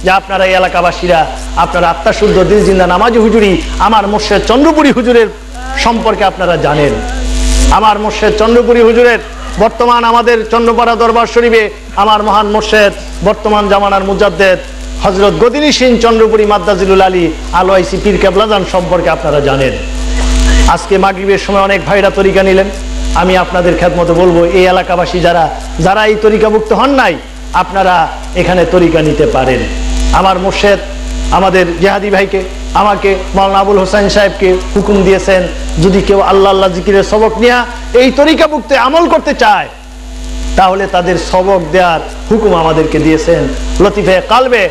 যে আপনারা এই এলাকাবাসীরা, আপনারা আত্মা শুদ্ধ দিল জিন্দা নামাজ হুজুরি আমার মুর্শিদ চন্দ্রপুরী হুজুরের সম্পর্কে আপনারা জানেন। আমার মুর্শিদ চন্দ্রপুরী হুজুরের বর্তমান আমাদের চন্দ্রপাড়া দরবার শরীফে আমার মহান মুর্শিদ বর্তমান জামানার মুজাদ্দেদ হযরত গদিনী সিং চন্দ্রপুরী মাদ্দাজিলুল আলী আলোয়াইসি পীর কেবলাজান সম্পর্কে আপনারা জানেন। আজকে মাগরিবের সময় অনেক ভাইরা তরিকা নিলেন। আমি আপনাদের খেদমতে বলবো, এই এলাকাবাসী যারা এই তরিকাভুক্ত হন নাই, আপনারা এখানে তরিকা নিতে পারেন। আমার মুর্শিদ আমাদের জেহাদি ভাইকে, আমাকে মাওলানা আবুল হোসেন সাহেবকে হুকুম দিয়েছেন, যদি কেউ আল্লাহ আল্লাহ জিকিরের সবক নিয়ে এই তরিকাভুক্ত আমল করতে চায়, তাহলে তাদের সবক দেওয়ার হুকুম আমাদেরকে দিয়েছেন। লতিফে কালবে,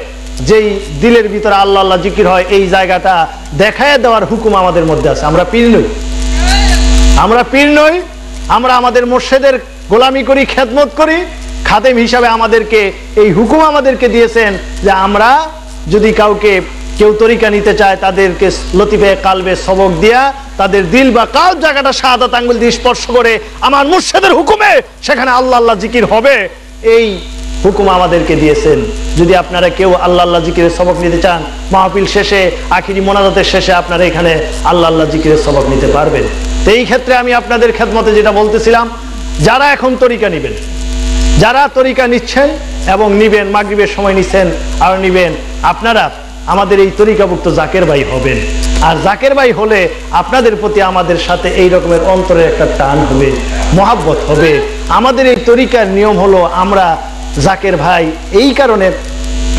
যেই দিলের ভিতরে আল্লাহ আল্লাহ জিকির হয়, এই জায়গাটা দেখায় দেওয়ার হুকুম আমাদের মধ্যে আছে। আমরা পীর নই, আমরা পীর নই, আমরা আমাদের মুর্শিদের গোলামি করি, খেদমত করি। খাদেম হিসাবে আমাদেরকে এই হুকুম আমাদেরকে দিয়েছেন যে আমরা যদি কেউ তরিকা নিতে চায়, তাদেরকে লতিফে কালবে সবক দিয়া তাদের দিল বা কালব জায়গাটা শাহাদাত আঙ্গুল দিয়ে স্পর্শ করে আমার মুর্শিদের হুকুমে সেখানে আল্লাহ আল্লাহ জিকির হবে, এই হুকুম আমাদেরকে দিয়েছেন। যদি আপনারা কেউ আল্লাহ আল্লাহ জিকিরের সবক নিতে চান, মাহফিল শেষে, আখিরি মোনাজাতের শেষে আপনারা এখানে আল্লাহ আল্লাহ জিকিরের সবক নিতে পারবেন। তো এই ক্ষেত্রে আমি আপনাদের খেদমতে যেটা বলতেছিলাম, যারা এখন তরিকা নিবেন, যারা তরিকা নিচ্ছেন এবং নিবেন, মাগরিবের সময় নিচ্ছেন আর নিবেন, আপনারা আমাদের এই তরিকাভুক্ত জাকের ভাই হবেন। আর জাকের ভাই হলে আপনাদের প্রতি আমাদের সাথে এই রকমের অন্তরের একটা টান হবে, মহাব্বত হবে। আমাদের এই তরিকার নিয়ম হলো আমরা জাকের ভাই এই কারণে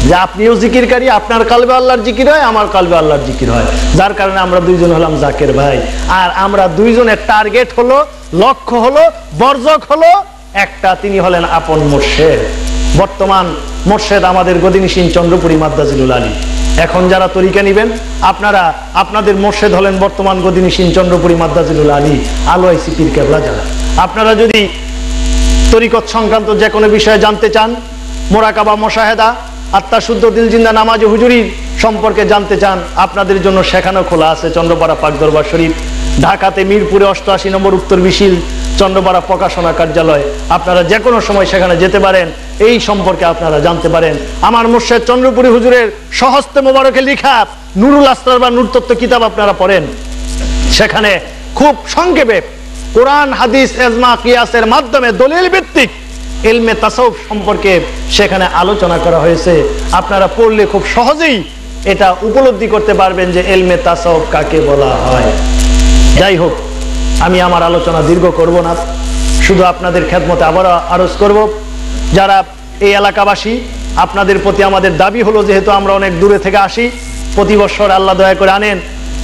যে আপনিও জিকিরকারী, আপনার কালবে আল্লাহর জিকির হয়, আমার কালবে আল্লাহর জিকির হয়, যার কারণে আমরা দুইজন হলাম জাকের ভাই। আর আমরা দুইজনের টার্গেট হলো, লক্ষ্য হলো, বর্জক হলো একটা, তিনি হলেন আপন মুর্শেদ। বর্তমান মুর্শেদ আমাদের গদিনিসীন চন্দ্রপুরী মাদ্দাজিলুল আলী। এখন যারা তরিকা নিবেন আপনারা, আপনাদের মুর্শেদ হলেন বর্তমান গদিনিসীন চন্দ্রপুরী মাদ্দাজিলুল আলী আলো আইসি পীর কেবলা। যারা আপনারা যদি তরিকত সংক্রান্ত যে কোনো বিষয়ে জানতে চান, মোরাকাবা, মুশাহেদা, আত্মা শুদ্ধ, দিল জিন্দা, নামাজ ও হুজুরির সম্পর্কে জানতে চান, আপনাদের জন্য শেখানো খোলা আছে চন্দ্রপাড়া পাক দরবার শরীফ, ঢাকাতে মিরপুরে 88 নম্বর উত্তর বিশিল চন্দ্রপাড়া প্রকাশনা কার্যালয়। আপনারা যে কোনো সময় সেখানে যেতে পারেন, এই সম্পর্কে আপনারা জানতে পারেন। আমার মুর্শেদ চন্দ্রপুরী হুজুরের স্বহস্তে মোবারকে লিখা নুরুল আসরার বা নূরতত্ত্ব কিতাব আপনারা পড়েন, সেখানে খুব সংক্ষেপে কোরআন, হাদিস, ইজমা, কিয়াসের মাধ্যমে দলিল ভিত্তিক ইলমে তাসাউফ সম্পর্কে সেখানে আলোচনা করা হয়েছে। আপনারা পড়লে খুব সহজেই এটা উপলব্ধি করতে পারবেন যে ইলমে তাসাউফ কাকে বলা হয়। যাই হোক, আমি আমার আলোচনা দীর্ঘ করব না, শুধু আপনাদের খেদমতে আবার আরজ করব, যারা এই এলাকাবাসী, আপনাদের প্রতি আমাদের দাবি হলো, যেহেতু আমরা অনেক দূরে থেকে আসি, প্রতি বছর আল্লাহ দয়া করে আনেন,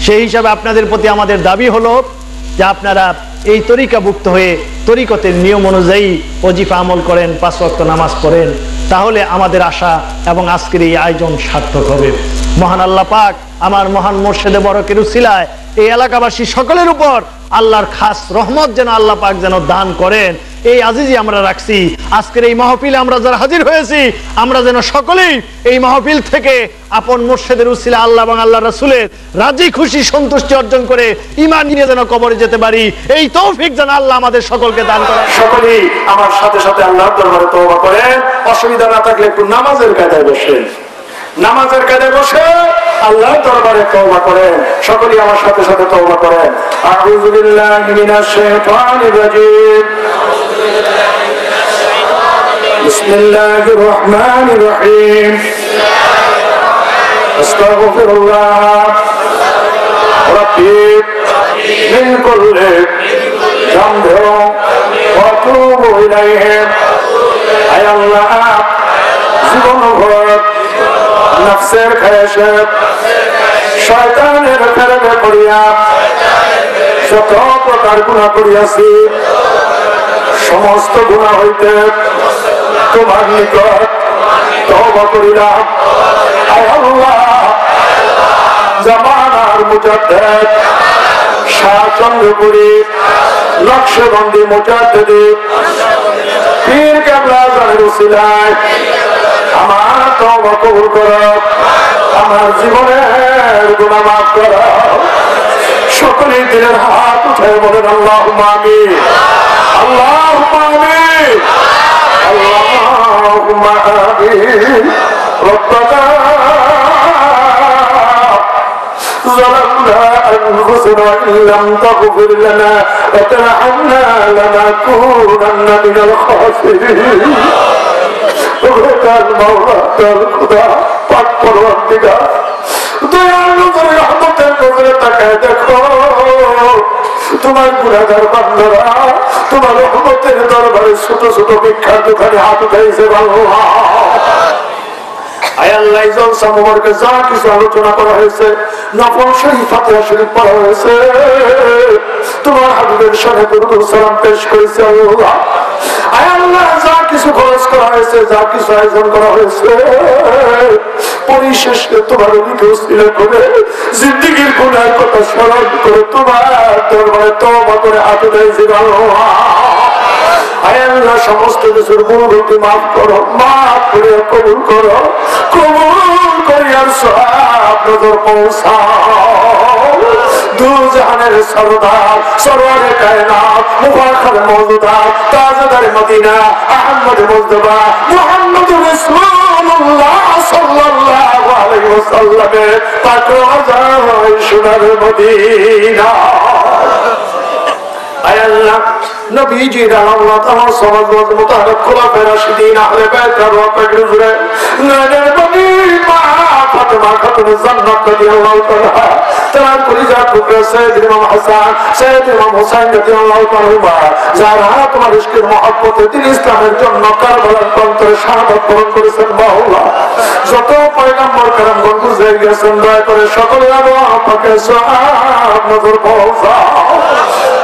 সেই হিসাবে আপনাদের প্রতি আমাদের দাবি হলো যে আপনারা এই তরিকাভুক্ত হয়ে তরিকতের নিয়ম অনুযায়ী ওজিফা আমল করেন, 5 ওয়াক্ত নামাজ পড়েন, তাহলে আমাদের আশা এবং আজকের এই আয়োজন সার্থক হবে। মহান আল্লাহ পাক আমার মহান মুর্শেদে বরকের উসিলায় এই এলাকাবাসী সকলের উপর আল্লাহর খাস রহমত যেন আল্লাহ পাক যেন দান করেন, এই আজিজি আমরা রাখছি। আজকের এই মাহফিলে আমরা যারা হাজির হয়েছি, আমরা যেন সকলেই এই মাহফিল থেকে আপন মুর্শেদের উসিলা আল্লাহ এবং আল্লাহ রাসূলের রাজি খুশি সন্তুষ্টি অর্জন করে ঈমান নিয়ে যেন কবরে যেতে পারি, এই তৌফিক যেন আল্লাহ আমাদের সকলকে দান করেন। সকলেই আমার সাথে সাথে আল্লাহর দরবারে তওবা করেন। অসুবিধা না থাকলে একটু নামাজের কায়দায় বসেন, নামাজের কায়দায় বসে আল্লাহর দরবারে তওবা করেন। সকলেই আমার সাথে সাথে তওবা করেন। আউযু বিল্লাহি মিনাশ শাইতানির রাজীম। বিসমিল্লাহির রহমানির রহিম। আস্তাগফিরুল্লাহ রাব্বি মিন কুল্লি যামবিন ওয়া আতুবু ইলাইহি। আয় আল্লাহ, জীবন ভর নফসের খায়েশে, শয়তানের ফেরবে করিয়া যত প্রকার গুনাহ করিয়াছি, সমস্ত গুনাহ হইতে তোমার নিকট তওবা করিলাম। আয় আল্লাহ, জামানার মুজাদ্দিদ শাহ চন্দ্রপুরী নকশবন্দি মুজাদ্দিদি পীর কেবলা জানের উসিলায় আমার তওবা কবুল করো, আমার জীবনের গুনাহ মাফ করো। সকলেই দিলের হাত উঠে বলেন আল্লাহুম্মা আমিন, আল্লাহুম্মা আমিন, আল্লাহুম্মা আমিন। রব্বানা ظلمنا أنفسنا إن لم تغفر لنا وترحمنا لنكونن من الخاسرين। খুদা পাক পরওয়ারদিগার, দয়ার নজরে রহমতের নজরে তাকায় দেখো, তোমার গুনাহগার বান্দারা তোমার রহমতের দরবারে ছোট ছোট ভিক্ষার দোকানে হাত উঠাইছে। আয় আল্লাহ, এই জলসা মোবারকে যা কিছু আলোচনা করা হয়েছে, নফল শরীফ, ফাতিহা শরীফ পড়া হয়েছে, তোমার হাবিবের সাথে দুরূদ সালাম পেশ করেছে। আল্লাহ, আয় আল্লাহ, যা কিছু খরচ করা হয়েছে, যা কিছু আয়োজন করা হয়েছে, পরিশেষে তোমার অভিকে উসিলা করে জিন্দেগীর গুনাহের কথা স্মরণ করে তোমার দরবারে তওবা করে হাত উঠাইছি। আয় আল্লাহ, সমস্ত কিছুর ভুল ত্রুটি মাফ করো, মাফ করে কবুল করো, কবুল করিয়ার সওয়াব নজর পৌঁছাও। দু জাহানের সরদার, সরওয়ারে কায়নাত, মুবারক মওজুদাত, তাজদার মদিনা, আহমদ মুজতবা, মুহাম্মদুর রাসূলুল্লাহ সাল্লাল্লাহু আলাইহি ওয়াসাল্লামের পাক রওজায় সোনার মদিনা। আয় আল্লাহ, নবীজি আল্লাহ তাআলা সমাজ মুতাহারক খোলাফায়ে রাশিদিন আহলে বাইত রাওয়াফাত হুজুরে নয়নের বনি মা ফাতেমা খাতুনে জান্নাত রাদিয়াল্লাহু তাআলা তার কলিজার টুকরা সাইয়েদ ইমাম হাসান সাইয়েদ ইমাম হোসেন রাদিয়াল্লাহু তাআলা যারা তোমার ইশকের মহব্বতে দিন ইসলামের জন্য কারবালার প্রান্তরে শাহাদাত বরণ করেছেন মাওলা যত পয়গম্বর کرامগণ গুজরে গেছেন দয়া করে সকলে আল্লাহ পাকের সওয়াব নজর পৌঁছাও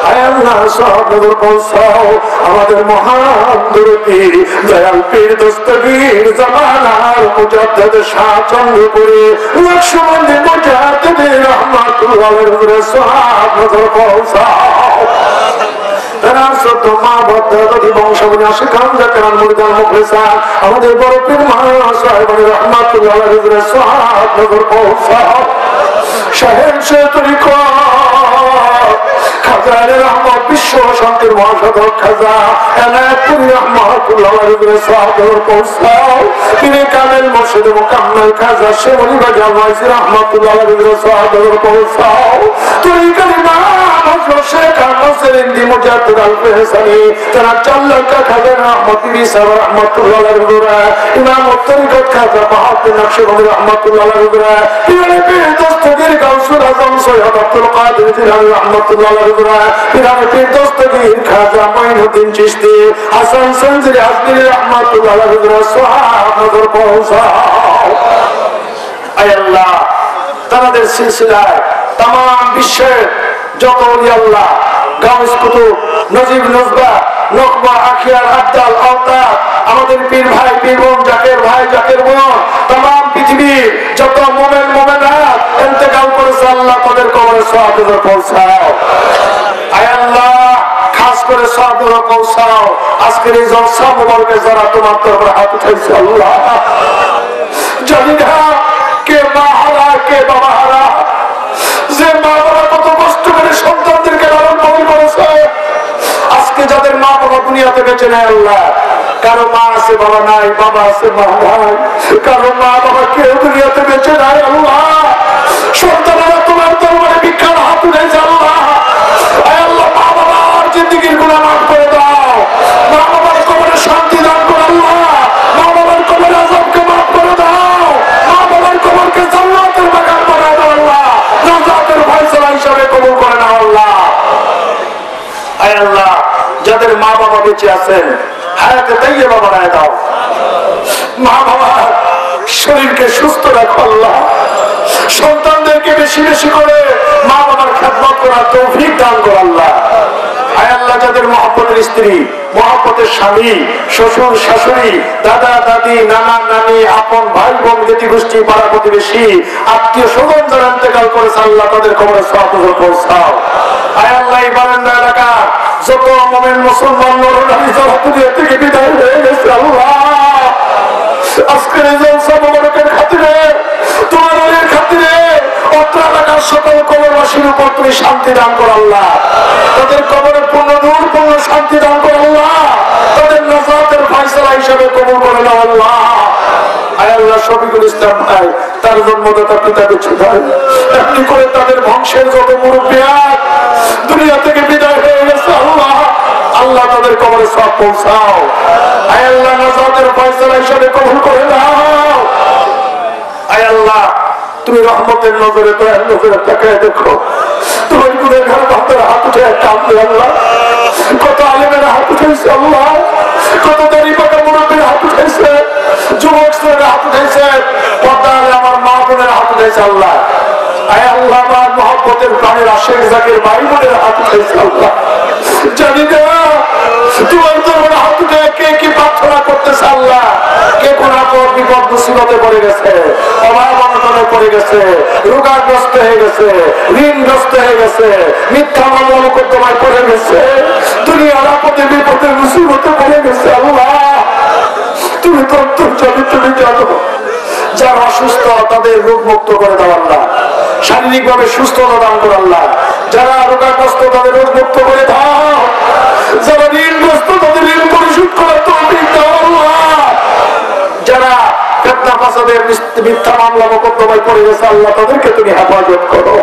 আয় আল্লাহ সওয়াব নজর পৌঁছাও আমাদের মহান দরদি দয়াল পীর দস্তগীর জামানার মুজাদ্দিদ শাহ চন্দ্রপুরী লক্ষ্মণী মুজাদ্দিদ রহমাতুল্লাহ আলাইহি সওয়াব নজর পৌঁছাও আমাদের বড় পীর মহান সাহেব রহমাতুল্লাহ আলাইহি সওয়াব নজর পৌঁছাও শাহেদ তরিকত খাজানের রহমত বিশ্ব শান্তির মহাসাধক খাজা এনায়েতপুর রহমাতুল্লাহ আলাইহি সওয়াব নজর পৌঁছাও তিনি কামেল মুর্শিদ মুকাম্মেল খাজা শেমুলি বাগি আলমাইসি রহমাতুল্লাহ আলাইহি সওয়াব নজর পৌঁছাও তুই কালিমা শেখ আহমদ মুজাদ্দিদ আল-ফেহসানি তারা 4 লাখ খাজা রহমতি বিসাব রহমাতুল্লাহ আলাইহি ইমাম তরিকত খাজা বাহাউদ্দিন নকশবন্দি রহমাতুল্লাহ আলাইহি পীর দস্তগীর গাউসুল আজম সৈয়দ আব্দুল কাদের জিলানী রহমাতুল্লাহ আলাইহি পীর দস্তগীর খাজা মাইনুদ্দিন চিশতি হাসান সঞ্জরি আজমিরি রহমাতুল্লাহ আলাইহি সওয়াব নজর পৌঁছাও আয় আল্লাহ তাদের সিলসিলায় तमाम বিশ্বের যত ওলি আল্লাহ গাউস কুতুব নজিব নজবা নকবা আখিয়ার আব্দাল আওতার আমাদের পীর ভাই পীর বোন জাকের ভাই জাকের বোন तमाम পৃথিবীর যত মুমিন মুমিনাত ইন্তেকাল করেছে আল্লাহ তাদের কবরে সওয়াব পৌঁছাও আয় আল্লাহ খাস করে সওয়াব পৌঁছাও আজকের এই জলসা মুবারকে যারা তোমার দরবারে হাত উঠাইছে আল্লাহ জানি না কে মা হারা কে বাবা হারা যে মা বাবা কত কষ্ট করে সন্তানদেরকে লালন পালন করেছে আজকে যাদের মা বাবা দুনিয়াতে বেঁচে নেই আল্লাহ কারো মা আছে বাবা নাই বাবা আছে মা নাই কারো মা বাবা কেউ দুনিয়াতে বেঁচে নাই আল্লাহ সন্তানেরা তোমার দরবারে ভিক্ষার হাত উঠেছে আল্লাহ আয় আল্লাহ মা বাবার জিন্দেগির গুনাহ মাফ করে দাও মা বাবার কবরে শান্তি দান করো আল্লাহ মা বাবার কবরে আযাবকে মাফ করে দাও মা বাবার কবরকে জান্নাতের বাগান বানায় দাও আল্লাহ নাজাতের ফয়সালা হিসাবে কবুল করে নাও আল্লাহ আয় আল্লাহ যাদের মা বাবা বেঁচে আছেন হায়াতে তাইয়্যিবা বানায় দাও মা বাবার শরীরকে সুস্থ রাখো আল্লাহ সন্তানদেরকে বেশি বেশি করে মা বাবার খেদমত করার তৌফিক দান করো আল্লাহ আয় আল্লাহ যাদের মহব্বতের স্ত্রী মহব্বতের স্বামী শ্বশুর শাশুড়ি দাদা দাদি নানা নানি আপন ভাই বোন জ্ঞাতি গোষ্ঠী পাড়া প্রতিবেশী আত্মীয় স্বজন যারা ইন্তেকাল করেছে আল্লাহ তাদের কবরে সওয়াব পৌঁছাও আয় আল্লাহ এই বারান্দা এলাকা যত মুমিন মুসলমান নরনারী যারা দুনিয়া থেকে বিদায় হয়ে গেছে আল্লাহ আজকের এই জলসা মুবারকের খাতিরে তোমার ওলির খাতিরে অত্র এলাকার সকল কবরবাসীর উপর তুমি শান্তি দান করো আল্লাহ তাদের কবরে পূর্ণ নূর পূর্ণ শান্তি দান করো আল্লাহ তাদের নাজাতের ফয়সালা হিসেবে কবুল করে নাও আল্লাহ আয় আল্লাহ শফিকুল ইসলাম ভাই তার জন্মদাতা পিতা বিচ্ছু ভাই এমনি করে তাদের বংশের যত মুরব্বিয়ান দুনিয়া থেকে বিদায় হয়ে গেছে আল্লাহ আল্লাহ তাদের কবরে সওয়াব পৌঁছাও আয় আল্লাহ নাজাতের ফয়সালা হিসেবে কবুল করে নাও আয় আল্লাহ তুমি রহমতের নজরে দয়ার নজরে তাকায় দেখো তোমার গুনাহগার বান্দার হাত উঠে কাঁদবে আল্লাহ কত আলেমের হাত উঠেছে আল্লাহ কত দাড়ি পাকা মুরব্বীর হাত উঠেছে যুবক শ্রেণীর হাত উঠেছে পর্দায় আমার মা বোনের হাত উঠেছে আল্লাহ আয় আল্লাহ আমার মহব্বতের প্রাণের আশেক জাকির ভাই বোনের হাত উঠেছে আল্লাহ জানি না তোমার দরবারে হাত উঠে কে কি প্রার্থনা করতেছে আল্লাহ কে কোন আপদ বিপদ মুসিবতে পড়ে গেছে অভাব অনটনে পড়ে গেছে রোগাগ্রস্ত হয়ে গেছে ঋণগ্রস্ত হয়ে গেছে মিথ্যা মামলা মোকদ্দমায় পড়ে গেছে দুনিয়ার আপদে বিপদে মুসিবতে পড়ে গেছে আল্লাহ তুমি তো জানি তুমি জানো যারা অসুস্থ তাদের রোগ মুক্ত করে দাও আল্লাহ শারীরিক ভাবে সুস্থতা দান করো আল্লাহ যারা রোগাগ্রস্ত তাদের রোগ মুক্ত করে দাও যারা ঋণগ্রস্ত তাদের ঋণ পরিশোধ করে তৌফিক দাও আল্লাহ যারা ফিতনা ফাসাদের মিথ্যা মামলা মোকদ্দমায় পড়ে গেছে আল্লাহ তাদেরকে তুমি হেফাজত করো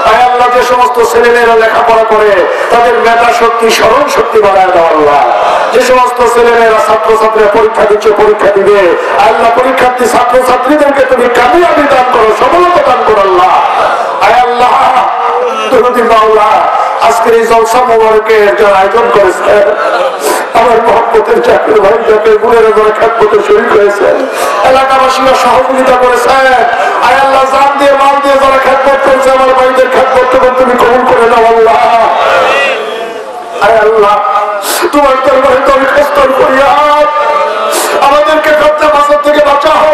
আয় আল্লাহ যে সমস্ত ছেলেমেয়েরা লেখাপড়া করে তাদের মেধা শক্তি স্মরণ শক্তি বাড়ায় দাও আল্লাহ। যে সমস্ত ছেলেমেয়েরা ছাত্রছাত্রীরা পরীক্ষা দিচ্ছে পরীক্ষা দিবে আল্লাহ পরীক্ষার্থী ছাত্রছাত্রীদেরকে তুমি কামিয়াবি দান করো সফলতা দান করো আল্লাহ। আয় আল্লাহ দরুদি মাওলা আজকের এই জলসা মোবারকের যারা আয়োজন করেছে আমার মহব্বতের জাকির ভাই জাকির গুণের যারা খেদমতে শরীক হয়েছে এলাকাবাসীরা সহযোগিতা করেছে আয় আল্লাহ জান দিয়ে মাল দিয়ে যারা খেদমত করেছে আমার ভাইদের খেদমত তুমি কবুল করে দাও আল্লাহ। আয় আল্লাহ তোমার দরবারে দরখাস্ত ফরিয়াদ আমাদেরকে ফিতনা ফাসাদ থেকে বাঁচাও।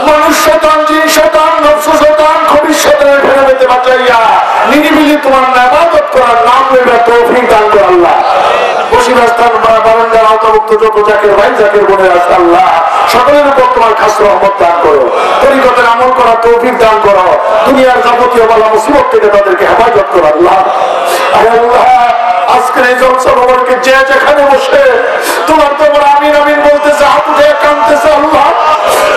মানুষ শয়তান জিন শয়তান নফস শয়তান খবিশ শয়তানের ফেরাতে বাঁচাইয়া নিরিবিলি তোমার ইবাদত করার নাম লইয়া তৌফিক দান করো আল্লাহ। বসিবাস্থান বারান্দার আওতাভুক্ত যত জাকির ভাই জাকির বোনের আছে আল্লাহ সকলের উপর তোমার খাস রহমত দান করো। তরিকতের আমল করার তৌফিক দান করো। দুনিয়ার যাবতীয় বালা মুসিবত থেকে তাদেরকে হেফাজত করো আল্লাহ। আয় আল্লাহ আজকের এই জলসা মোবারকে যে যেখানে বসে তোমার তোমার আমিন আমিন বলতেছে হাত উঠে কাঁদতেছে আল্লাহ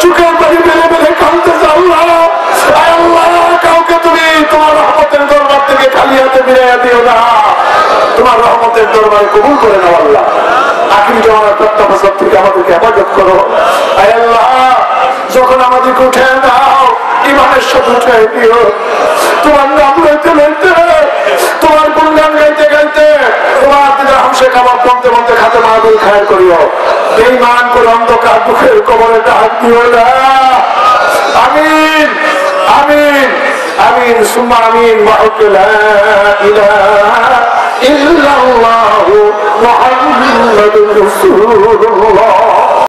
চোখের পানি বেলে বেলে কাঁদতেছে আল্লাহ। আয় আল্লাহ কাউকে তুমি তোমার রহমতের দরবার থেকে খালি হাতে ফিরাইয়া দিও না। তোমার রহমতের দরবারে কবুল করে নাও আল্লাহ। আখির জামানার ফিতনা ফাসাদ থেকে আমাদেরকে হেফাজত করো। আয় আল্লাহ যখন আমাদেরকে উঠে নাও ইমানের সাথে উঠে দিও। তোমার নাম লইতে লইতে তোমার গুণগান গাইতে গাইতে তোমার দিকে হামসে কাবাব বলতে বলতে খাতে মাহবুল খায়ের করিও। এই মান করে অন্ধকার দুঃখের কবরে ডাক দিও না। আমিন আমিন আমিন সুম্মা আমিন ওয়া লা ইলাহা ইল্লাল্লাহু মুহাম্মাদুর রাসূলুল্লাহ।